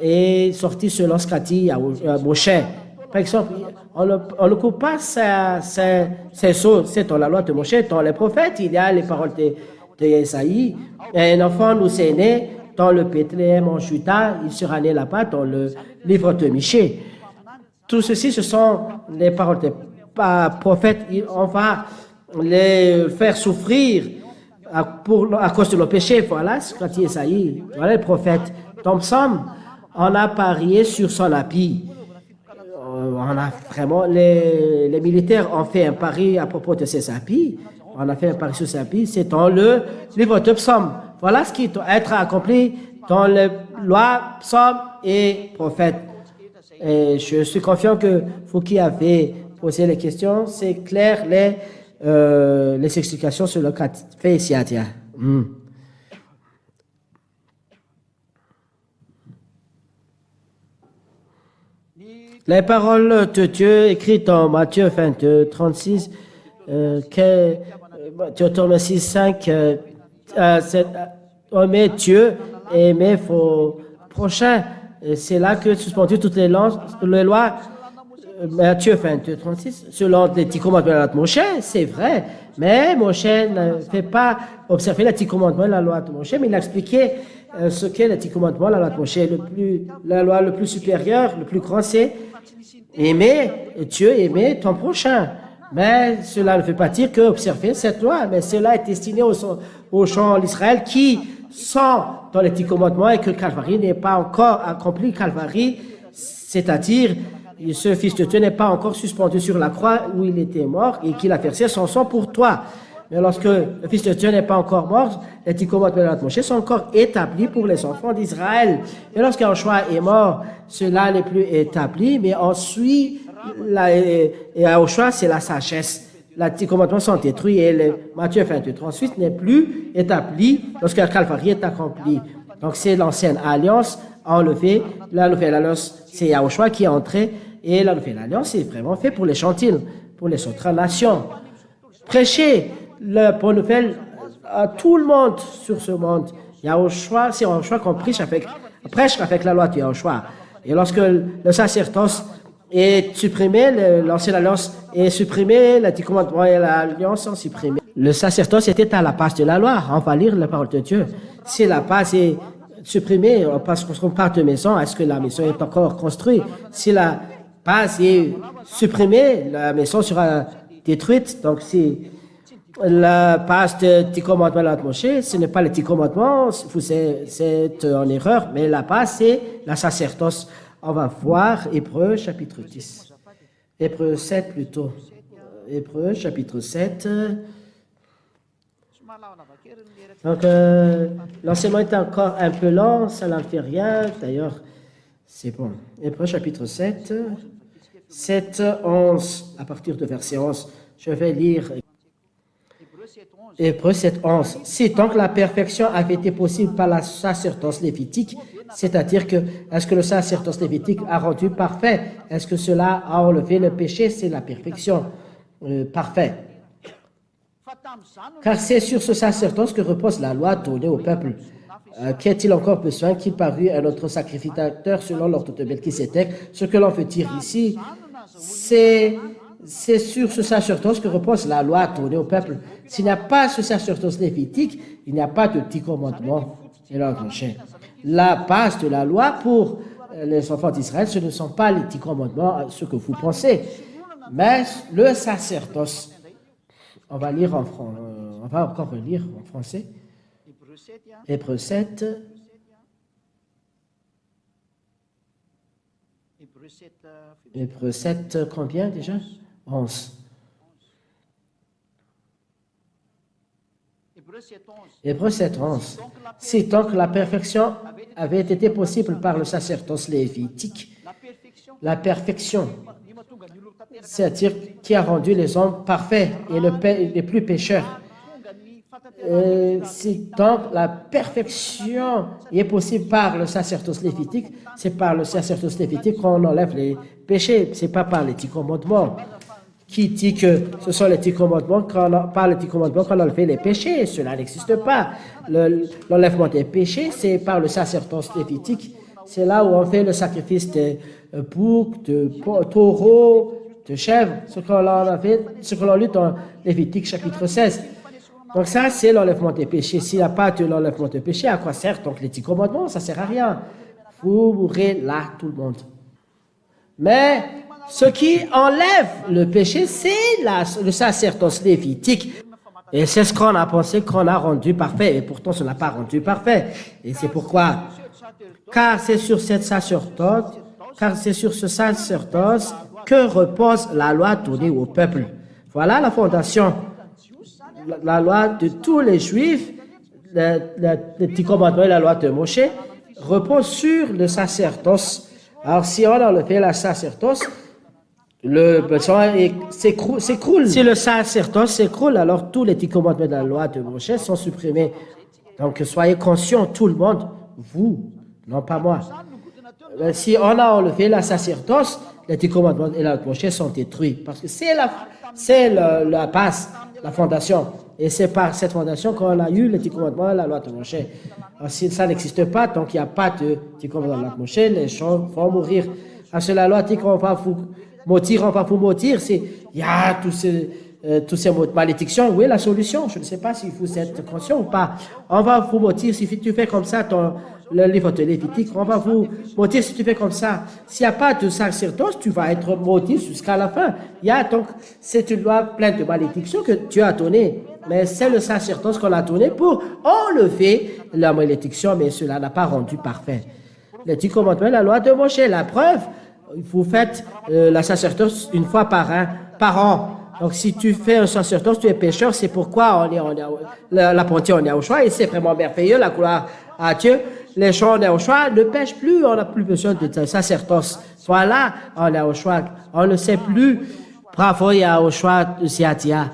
est sorti selon ce qu'a dit Moshe. Par exemple, on ne coupe pas ces choses. C'est dans la loi de Moshe, dans les prophètes, il y a les paroles de Isaïe. Un enfant nous est né dans le Bethléem en Juda, il sera né là-bas dans le livre de Michée. Tout ceci, ce sont les paroles des prophètes. On va les faire souffrir à cause de nos péchés. Voilà ce qu'a dit Isaïe. Voilà les prophètes. Dans Psaume, on a parié sur son habit. On a vraiment, les militaires ont fait un pari à propos de ses habits. On a fait un pari sur ses habits. C'est dans le livre de Psaume. Voilà ce qui doit être accompli dans les lois, psaumes et prophètes. Et je suis confiant que vous qui avez posé les questions, c'est clair les explications sur le cas fait ici à dire. Les paroles de Dieu écrites dans Matthieu 22, 36, Deutéronome 6, 5, aimer Dieu et aimer vos prochains. C'est là que suspendu toutes les lois. Matthieu 22, 36, selon les 10 commandements de Moshe, c'est vrai, mais Moshe ne fait pas observer les 10 commandements de la loi de Moshe, mais il a expliqué ce qu'est les 10 commandements de la loi de Moshe. La loi le plus supérieure, le plus grand, c'est aimer Dieu, aimer ton prochain. Mais cela ne veut pas dire que observer cette loi, mais cela est destiné aux gens d'Israël qui sont dans les 10 commandements et que le Calvarie n'est pas encore accompli. Calvarie, c'est-à-dire ce Fils de Dieu n'est pas encore suspendu sur la croix où il était mort et qu'il a versé son sang pour toi. Mais lorsque le Fils de Dieu n'est pas encore mort, les 10 commandements de la loi de Moshe sont encore établis pour les enfants d'Israël. Et lorsque Yahushua est mort, cela n'est plus établi, mais ensuite, Yahushua, c'est la sagesse. Les 10 commandements sont détruits et le Matthieu 23 ensuite n'est plus établi lorsque le Calvaire est accompli. Donc c'est l'ancienne alliance enlevée. La nouvelle alliance, c'est Yahushua qui est entré. Et la nouvelle alliance, c'est vraiment fait pour les gentils, pour les autres nations. Prêchez la bonne nouvelle à tout le monde sur ce monde. Yahushua, c'est Yahushua qu'on prêche avec la loi de Yahushua. Et lorsque le sacerdoce est supprimé, l'ancienne alliance est supprimée, les 10 commandements et l'alliance sont supprimés. Le sacerdoce était à la base de la loi. On va lire la parole de Dieu. Si la base est supprimée, parce qu'on part de maison, est-ce que la maison est encore construite? Si la base est supprimée, la maison sera détruite. Donc, si la base de 10 commandements de la Moshe, ce n'est pas les 10 commandements, vous êtes en erreur, mais la base, c'est la sacerdoce. On va voir Hébreux chapitre 10. Hébreux 7 plutôt. Hébreux chapitre 7. Donc, l'enseignement est encore un peu lent, ça n'en fait rien. D'ailleurs, c'est bon. Hébreux chapitre 7, 7, 11, à partir de verset 11. Je vais lire Hébreux 7, 11. Si donc la perfection avait été possible par la sacerdoce lévitique, c'est-à-dire que, est-ce que le sacerdoce lévitique a rendu parfait? Est-ce que cela a enlevé le péché? C'est la perfection parfaite. Car c'est sur ce sacerdoce que repose la loi donnée au peuple. Qu'est-il encore besoin qu'il parût un autre sacrificateur selon l'ordre de Melchisédek? Ce que l'on veut dire ici, c'est sur ce sacerdoce que repose la loi donnée au peuple. S'il n'y a pas ce sacerdoce lévitique, il n'y a pas de 10 commandements. La base de la loi pour les enfants d'Israël, ce ne sont pas les 10 commandements, ce que vous pensez, mais le sacerdoce. On va lire on va encore relire en français. Hébreux 7. Hébreux 7, combien déjà? 11. Hébreux 7, 11. Si donc la perfection avait été possible par le sacerdoce lévitique, la perfection, c'est-à-dire qui a rendu les hommes parfaits et les plus pécheurs. Si donc la perfection est possible par le sacerdoce lévitique, c'est par le sacerdoce lévitique qu'on enlève les péchés, c'est pas par les 10 commandements. Qui dit que ce sont les 10 commandements, par les 10 commandements qu'on enlève les péchés? Cela n'existe pas. L'enlèvement des péchés, c'est par le sacerdoce lévitique. C'est là où on fait le sacrifice de boucs, de taureaux, de chèvres, ce que l'on lit dans Lévitique chapitre 16. Donc ça, c'est l'enlèvement des péchés. S'il n'y a pas de l'enlèvement des péchés, à quoi servent donc les 10 commandements? Ça ne sert à rien. Vous mourrez là, tout le monde. Mais ce qui enlève le péché, c'est le sacerdoce lévitique. Et c'est ce qu'on a pensé qu'on a rendu parfait. Et pourtant, ce n'a pas rendu parfait. Et c'est pourquoi, car c'est sur ce sacerdoce que repose la loi donnée au peuple. Voilà la fondation. La loi de tous les Juifs, les 10 commandements et la loi de Moshe, repose sur le sacerdoce. Alors, si on enlève la sacerdoce, le besoin s'écroule. Si le sacerdoce s'écroule, alors tous les 10 commandements de la loi de Moshe sont supprimés. Donc, soyez conscients, tout le monde, vous, non pas moi. Si on a enlevé la sacerdoce, les 10 commandements et la loi de Moshe sont détruits. Parce que c'est la base, la fondation. Et c'est par cette fondation qu'on a eu les 10 commandements et la loi de Moshe. Alors, si ça n'existe pas, donc il n'y a pas de 10 commandements de la loi de Moshe, les gens vont mourir. Parce que la loi dit qu'on va vous maudire, il y a tous ces malédictions. Où est la solution? Je ne sais pas si vous êtes conscient ou pas. On va vous maudire si tu fais comme ça le livre de Lévitique. On va vous maudire si tu fais comme ça. S'il n'y a pas de sacerdoce, tu vas être maudit jusqu'à la fin. C'est une loi pleine de malédictions que Dieu a donnée. Mais c'est le sacerdoce qu'on a donné pour enlever la malédiction, mais cela n'a pas rendu parfait. Les 10 commandements, la loi de Moshe, la preuve, vous faites la sacerdoce une fois par an. Donc, si tu fais un sacerdoce, tu es pécheur, c'est pourquoi l'apprenti, on est au choix, et c'est vraiment merveilleux, la gloire à Dieu. Les gens, on est au choix, ne pêchent plus, on n'a plus besoin de sacerdoce. Voilà, on est au choix, on ne sait plus. Bravo, Yahushua de Siatia.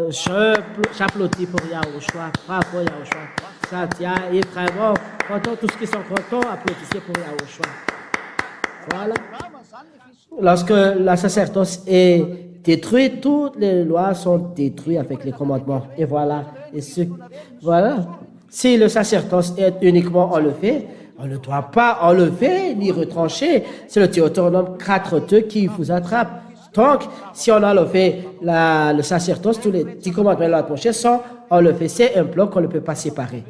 J'applaudis pour Yahushua. Bravo, Yahushua. Siatia est vraiment content, tous qui sont contents, applaudissez pour Yahushua. Voilà. Lorsque la sacerdoce est détruite, toutes les lois sont détruites avec les commandements. Et voilà. Voilà. Si le sacerdoce est uniquement enlevé, on ne doit pas enlever ni retrancher. C'est le Deutéronome 4.2 qui vous attrape. Donc, si on a enlevé le sacerdoce, tous les 10 commandements de la loi sont enlevés. C'est un bloc qu'on ne peut pas séparer.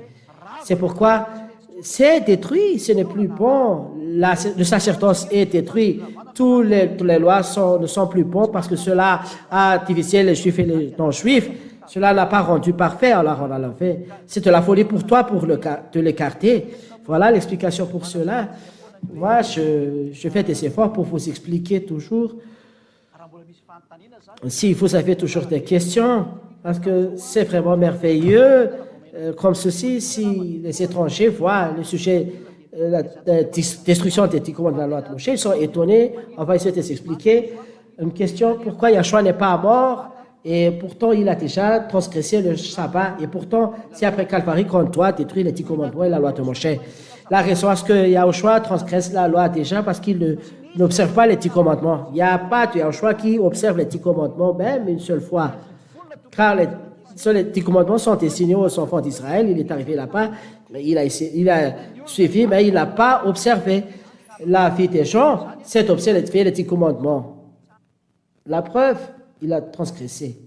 C'est pourquoi c'est détruit, ce n'est plus bon. Le sacerdoce est détruit. Toutes les lois ne sont plus bons parce que cela a divisé les juifs et les non-juifs. Cela n'a pas rendu parfait, alors on a enlevé. C'est de la folie pour toi de l'écarter. Voilà l'explication pour cela. Moi, je fais des efforts pour vous expliquer toujours. Si vous avez toujours des questions, parce que c'est vraiment merveilleux, comme ceci, si les étrangers voient le sujet, la destruction des 10 commandements de la loi de Moshe, ils sont étonnés. On va essayer de s'expliquer. Une question, pourquoi Yahshua n'est pas mort et pourtant il a déjà transgressé le sabbat et pourtant c'est après Calvary qu'on doit détruire les 10 commandements et la loi de Moshe. La raison est-ce que Yahushua transgresse la loi déjà parce qu'il n'observe pas les 10 commandements. Il n'y a pas de Yahushua qui observe les 10 commandements même une seule fois. Car les 10 commandements sont destinés aux enfants d'Israël. Il est arrivé là-bas, il a suivi, mais il n'a pas observé. La vie des gens, c'est d'observer les 10 commandements. La preuve, il a transgressé.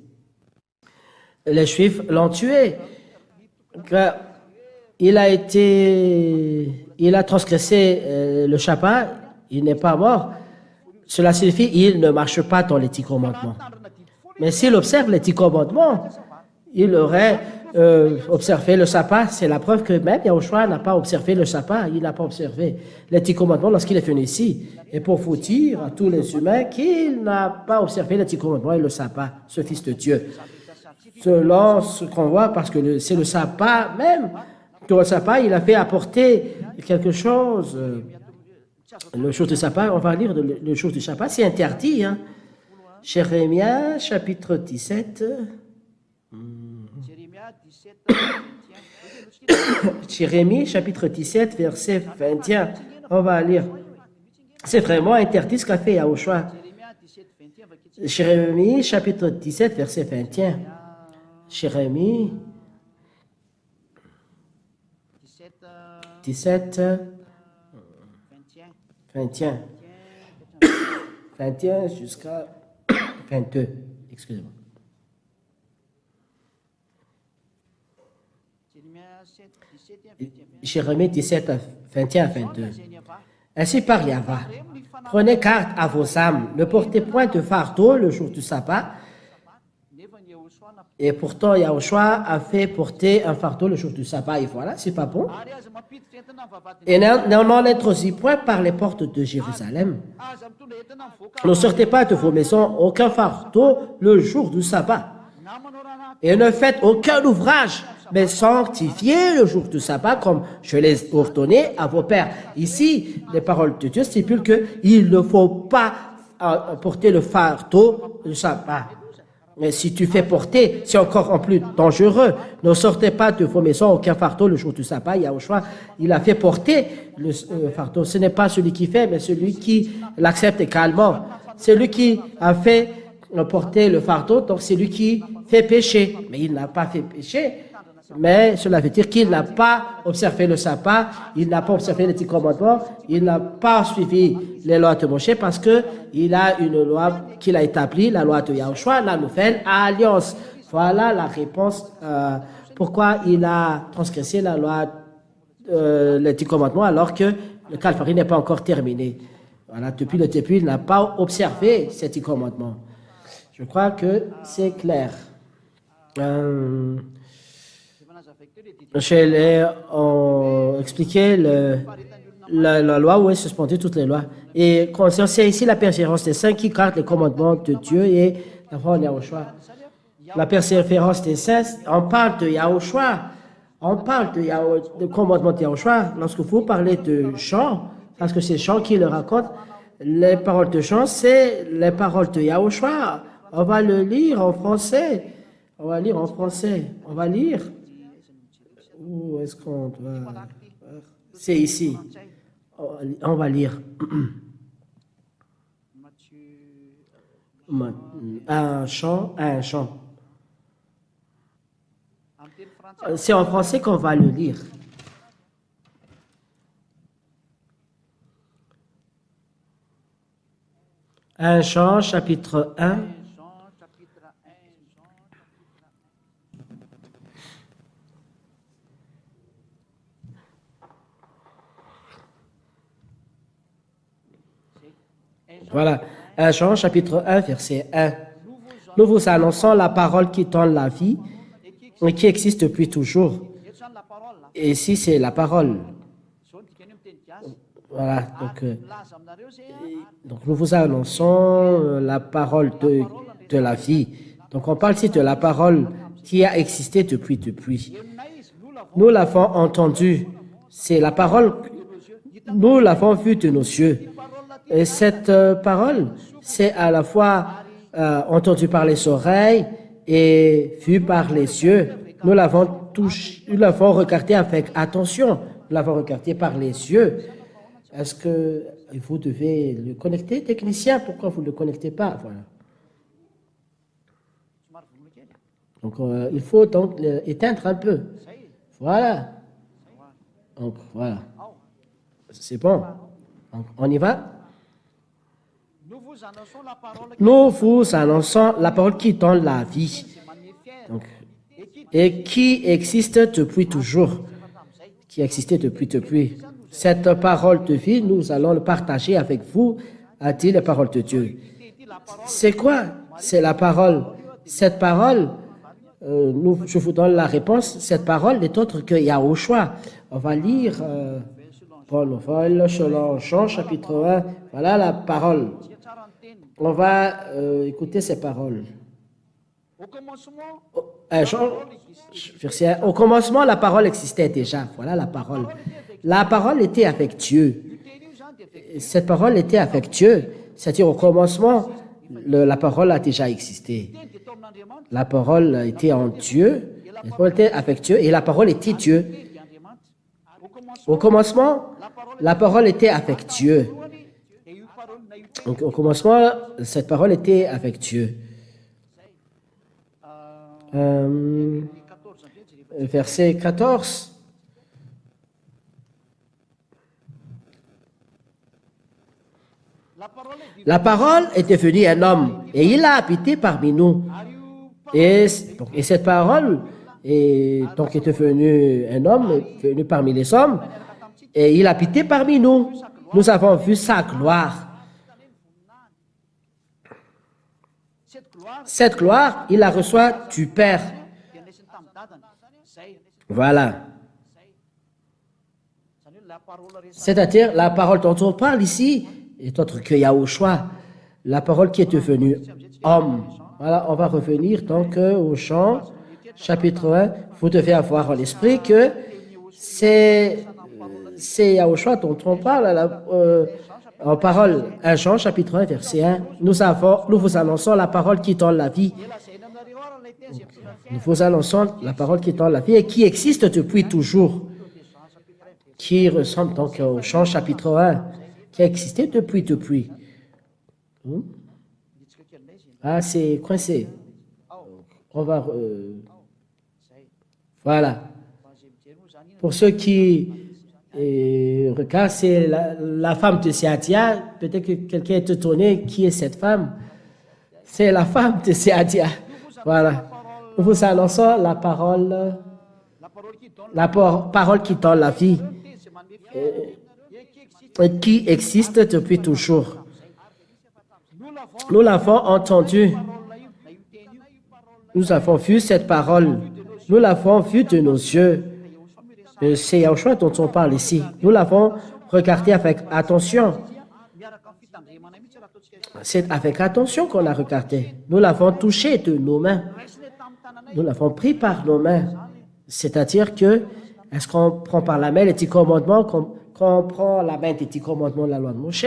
Les Juifs l'ont tué. Il a transgressé le Shabbat, il n'est pas mort. Cela signifie qu'il ne marche pas dans les 10 commandements. Mais s'il observe les 10 commandements, il aurait observé le sabbat. C'est la preuve que même Yahushua n'a pas observé le sabbat. Il n'a pas observé les 10 commandements lorsqu'il est venu ici. Et pour vous dire à tous les humains qu'il n'a pas observé les 10 commandements et le sabbat, ce Fils de Dieu. Selon ce qu'on voit, parce que c'est le sabbat même. Dans le sabbat, il a fait apporter quelque chose. Le jour du sabbat, on va lire le jour du sabbat, c'est interdit. Hein. Jérémie, chapitre 17. Jérémie, chapitre 17, verset 21. On va lire. C'est vraiment interdit ce qu'a fait Yahushua. Jérémie, chapitre 17, verset 21. Jérémie 17, 21. 21 jusqu'à 22. Excusez-moi. Jérémie 17, 21 à 22. Ainsi parle Yahva. Prenez garde à vos âmes. Ne portez point de fardeau le jour du sabbat. Et pourtant, Yahushua a fait porter un fardeau le jour du sabbat. Et voilà, c'est pas bon. Et n'en introduisez point par les portes de Jérusalem. Ne sortez pas de vos maisons aucun fardeau le jour du sabbat. Et ne faites aucun ouvrage, mais sanctifiez le jour du sabbat comme je l'ai ordonné à vos pères. Ici, les paroles de Dieu stipulent qu'il ne faut pas porter le fardeau du sabbat. Mais si tu fais porter, c'est encore en plus dangereux. Ne sortez pas de vos maisons aucun fardeau le jour du sabbat. Yahushua, il a fait porter le fardeau. Ce n'est pas celui qui fait, mais celui qui l'accepte également. Celui qui a fait porter le fardeau, donc c'est lui qui fait pécher. Mais il n'a pas fait pécher. Mais cela veut dire qu'il n'a pas observé le sabbat, il n'a pas observé les 10 commandements, il n'a pas suivi les lois de Moshe parce qu'il a une loi qu'il a établie, la loi de Yahushua, la nouvelle alliance. Voilà la réponse pourquoi il a transgressé la loi, les 10 commandements alors que le Calvary n'est pas encore terminé. Voilà, depuis le début, il n'a pas observé ces 10 commandements. Je crois que c'est clair. Je l'ai expliqué la loi où est suspendue toutes les lois. Et concernant ici la persévérance des saints qui gardent les commandements de Dieu et la foi en Yahushua. La persévérance des saints, on parle de Yahushua. On parle de commandement de Yahushua. Lorsque vous parlez de chant, parce que c'est chant qui le raconte, les paroles de chant, c'est les paroles de Yahushua. On va le lire en français. On va lire en français. On va lire. Où est-ce qu'on doit... C'est ici. On va lire. Un chant. C'est en français qu'on va le lire. Un chant, chapitre 1. Voilà. Un Jean, chapitre 1, verset 1. Nous vous annonçons la parole qui donne la vie et qui existe depuis toujours. Et ici, c'est la parole. Voilà. Donc nous vous annonçons la parole de la vie. Donc, on parle ici de la parole qui a existé depuis. Nous l'avons entendue. C'est la parole, nous l'avons vue de nos yeux. Et cette parole, c'est à la fois entendue par les oreilles et vue par les yeux. Nous l'avons regardé avec attention. Nous l'avons regardé par les yeux. Est-ce que vous devez le connecter, technicien? Pourquoi vous ne le connectez pas? Voilà. Donc, il faut donc éteindre un peu. Voilà. Donc, voilà. C'est bon. Donc, on y va? Nous vous annonçons la parole qui donne la vie. Donc, et qui existe depuis toujours. Qui existait depuis. Cette parole de vie, nous allons le partager avec vous, a dit la parole de Dieu. C'est quoi? C'est la parole. Cette parole, je vous donne la réponse. Cette parole n'est autre que Yahushua. On va lire Paul, Jean, chapitre 1. Voilà la parole. On va écouter ces paroles. Verset 1. Au commencement, la parole existait déjà. Voilà la parole. La parole était avec Dieu. Cette parole était avec Dieu. C'est-à-dire, au commencement, la parole a déjà existé. La parole était en Dieu. La parole était avec Dieu et la parole était Dieu. Au commencement, la parole était avec Dieu. Donc, au commencement, cette parole était avec Dieu. Verset 14. La parole est devenue un homme et il a habité parmi nous. Et cette parole est devenue un homme, est venu parmi les hommes et il habitait parmi nous. Nous avons vu sa gloire. Cette gloire, il la reçoit du Père. Voilà. C'est-à-dire, la parole dont on parle ici est autre que Yahushua, la parole qui est devenue homme. Voilà, on va revenir donc au chant, chapitre 1. Vous devez avoir en l'esprit que c'est Yahushua dont on parle en parole. 1 Jean, chapitre 1, verset 1. Nous vous annonçons la parole qui donne la vie. Nous vous annonçons la parole qui donne la vie et qui existe depuis toujours. Qui ressemble donc au chant, chapitre 1, qui a existé depuis. Ah, c'est coincé. On va... Voilà. Pour ceux qui regardent, c'est la femme de Seadia. Peut-être que quelqu'un est étonné. Qui est cette femme? C'est la femme de Seadia. Voilà. Nous vous annonçons la parole qui donne la vie. Qui existe depuis toujours. Nous l'avons entendu. Nous avons vu cette parole. Nous l'avons vue de nos yeux. C'est Yahushua dont on parle ici. Nous l'avons regardé avec attention. C'est avec attention qu'on a regardé. Nous l'avons touché de nos mains. Nous l'avons pris par nos mains. C'est-à-dire que, est-ce qu'on prend par la main les 10 commandements, qu'on prend la main des 10 commandements de la loi de Moshe?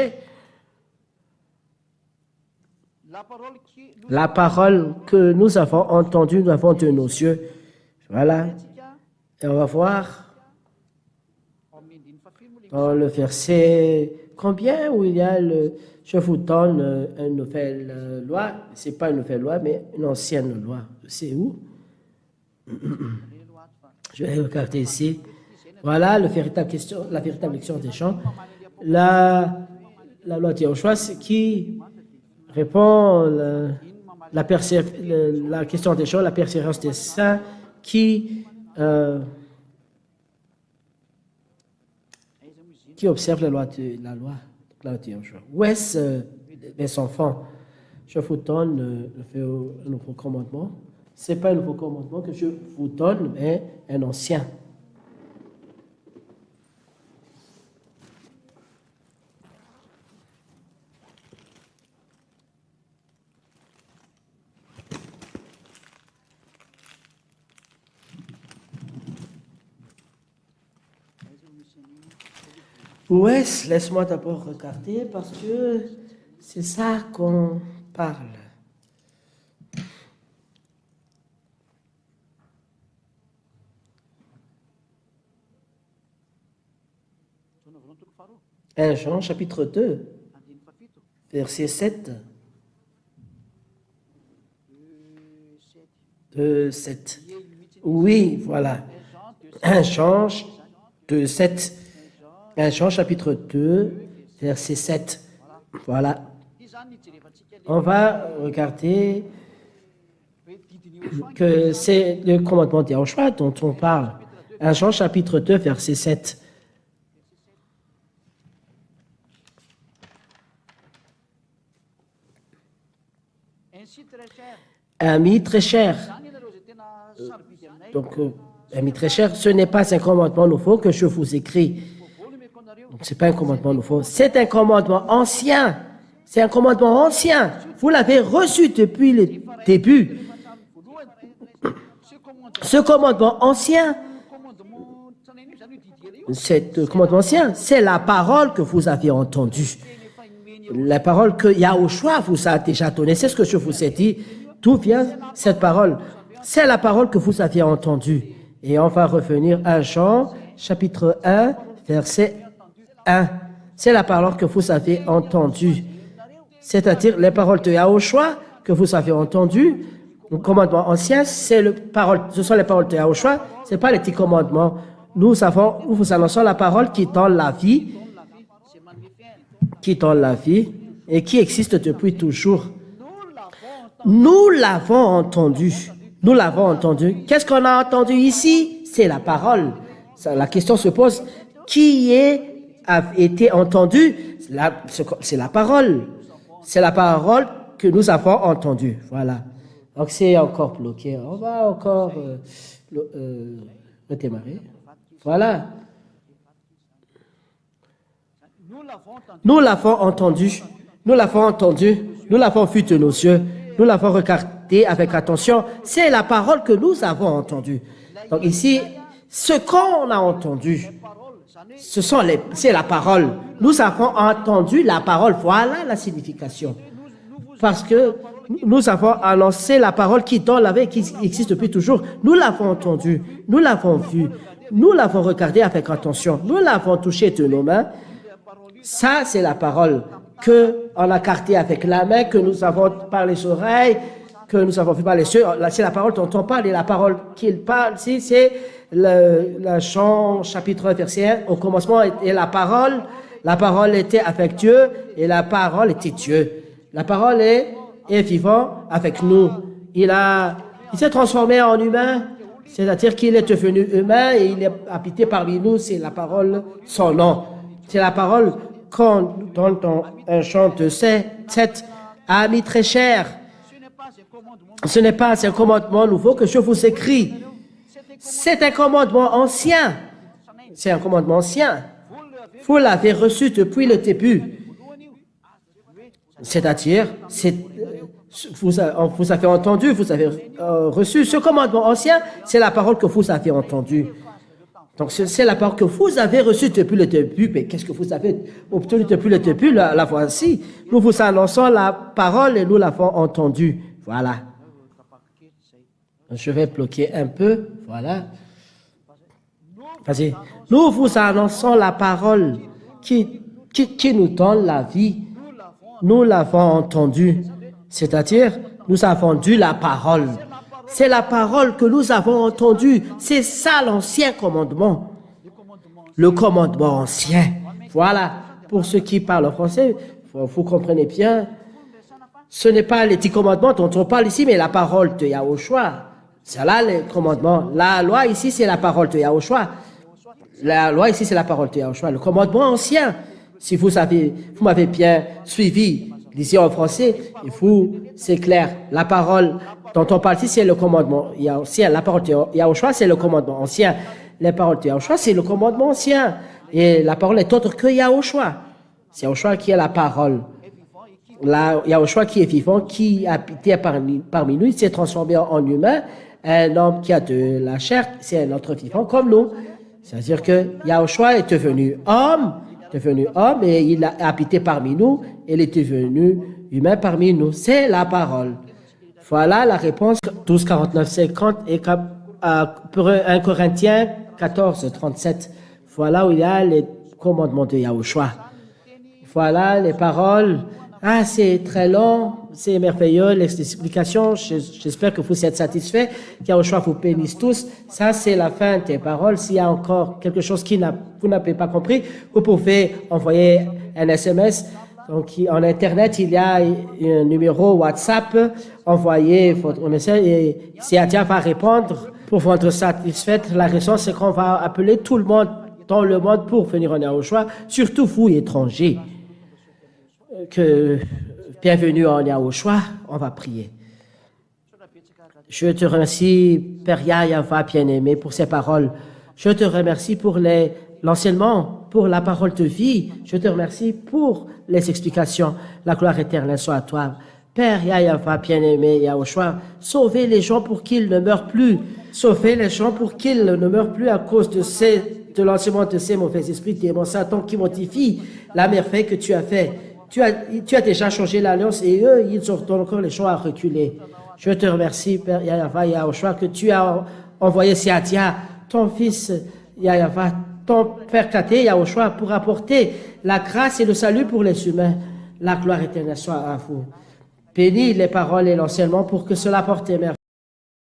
La parole que nous avons entendue, nous avons de nos yeux. Voilà. Et on va voir dans le verset combien où il y a le « Je vous donne une nouvelle loi ». Ce n'est pas une nouvelle loi, mais une ancienne loi. C'est où? Je vais regarder ici. Voilà la véritable lection des gens. La loi de Yahushua qui répond la question des gens, la persévérance des saints qui observe la loi de Yahushua. Où est-ce, mes enfants? Je vous donne un nouveau commandement. Ce n'est pas un nouveau commandement que je vous donne, mais un ancien. Où est-ce? Laisse-moi d'abord regarder parce que c'est ça qu'on parle. Jean chapitre 2, verset 7. 7. Oui, voilà. 1 Jean 2, 7. 1 Jean chapitre 2, verset 7. Voilà. On va regarder que c'est le commandement de Yahushua dont on parle. 1 Jean chapitre 2, verset 7. Amis très chers. Donc, amis très chers, ce n'est pas un commandement nouveau que je vous écris. Ce n'est pas un commandement nouveau. C'est un commandement ancien. C'est un commandement ancien. Vous l'avez reçu depuis le début. Ce commandement ancien, c'est la parole que vous avez entendue. La parole que Yahushua vous a déjà donnée. C'est ce que je vous ai dit. D'où vient cette parole? C'est la parole que vous aviez entendue. Et on va revenir à Jean, chapitre 1, verset 1. C'est la parole que vous avez entendue. C'est-à-dire les paroles de Yahushua que vous avez entendues. Le commandement ancien, ce sont les paroles de Yahushua. Ce n'est pas les 10 commandements. Nous vous annonçons la parole qui donne la vie, et qui existe depuis toujours. Nous l'avons entendu. Nous l'avons entendu. Qu'est-ce qu'on a entendu ici? C'est la parole. La question se pose, qui a été entendu? C'est la parole. C'est la parole que nous avons entendue. Voilà. Donc c'est encore bloqué. On va encore redémarrer. Voilà. Nous l'avons entendu. Nous l'avons entendu. Nous l'avons vu de nos yeux. Nous l'avons regardé avec attention. C'est la parole que nous avons entendue. Donc ici, ce qu'on a entendu, c'est la parole. Nous avons entendu la parole. Voilà la signification. Parce que nous avons annoncé la parole qui donne la vie, qui existe depuis toujours. Nous l'avons entendu. Nous l'avons vu. Nous l'avons regardé avec attention. Nous l'avons touché de nos mains. Ça, c'est la parole qu'on a cartée avec la main, que nous avons par les oreilles, que nous avons vu par les yeux. C'est la parole dont on parle, et la parole qu'il parle ici, c'est le Jean chapitre 1, verset 1. Au commencement était la parole était avec Dieu, et la parole était Dieu. La parole est vivant avec nous. Il s'est transformé en humain, c'est-à-dire qu'il est devenu humain et il est habité parmi nous. C'est la parole, son nom. C'est la parole qu'on donne dans un chant de 7. Amis très chers, ce n'est pas un commandement nouveau que je vous écris. C'est un commandement ancien. C'est un commandement ancien. Vous l'avez reçu depuis le début. C'est-à-dire, vous avez entendu, vous avez reçu ce commandement ancien, c'est la parole que vous avez entendue. Donc, c'est la parole que vous avez reçue depuis le début. Mais qu'est-ce que vous avez obtenu depuis le début? La voici. Nous vous annonçons la parole et nous l'avons entendue. Voilà. Je vais bloquer un peu. Voilà. Vas-y. Nous vous annonçons la parole qui nous donne la vie. Nous l'avons entendue. C'est-à-dire, nous avons entendu la parole. C'est la parole que nous avons entendue. C'est ça l'ancien commandement. Le commandement ancien. Voilà. Pour ceux qui parlent français, vous comprenez bien. Ce n'est pas les 10 commandements dont on parle ici, mais la parole de Yahushua. C'est là les commandements. La loi ici, c'est la parole de Yahushua. La loi ici, c'est la parole de Yahushua. Le commandement ancien. Si vous m'avez bien suivi, ici en français, c'est clair. La parole dont on parle ici, c'est le commandement ancien. La parole de Yahushua, c'est le commandement ancien. La parole de Yahushua, c'est le commandement ancien. Et la parole est autre que Yahushua. C'est Yahushua qui est la parole. Yahushua qui est vivant, qui habitait parmi nous, il s'est transformé en humain. Un homme qui a de la chair, c'est un autre vivant comme nous. C'est-à-dire que Yahushua est devenu homme et il a habité parmi nous, et il est devenu humain parmi nous. C'est la parole. Voilà la réponse 12, 49, 50 et 1 Corinthiens 14, 37. Voilà où il y a les commandements de Yahushua. Voilà les paroles. Ah, c'est très long, c'est merveilleux, les explications. J'espère que vous êtes satisfaits. Yahushua vous bénisse tous. Ça, c'est la fin des paroles. S'il y a encore quelque chose que vous n'avez pas compris, vous pouvez envoyer un SMS. Donc, en Internet, il y a un numéro WhatsApp. Envoyez votre message et Siatia va répondre pour votre satisfaite. La raison, c'est qu'on va appeler tout le monde dans le monde pour venir en Yahushua, surtout vous, étrangers. Bienvenue en Yahushua, on va prier. Je te remercie, Père Yahva bien-aimé, pour ces paroles. Je te remercie pour l'enseignement, pour la parole de vie. Je te remercie pour les explications. La gloire éternelle soit à toi. Père Yahva bien-aimé, Yahushua, sauvez les gens pour qu'ils ne meurent plus. Sauvez les gens pour qu'ils ne meurent plus à cause de l'enseignement de ces mauvais esprits, démons, Satan, qui modifient la merveille que tu as fait. Tu as déjà changé l'alliance et eux, ils ont encore les gens à reculer. Je te remercie, Père Yahva Yahushua, que tu as envoyé Siatia, ton fils Yahva, ton Père Katé Yahushua, pour apporter la grâce et le salut pour les humains. La gloire éternelle soit à vous. Bénis les paroles et l'enseignement pour que cela porte merveille.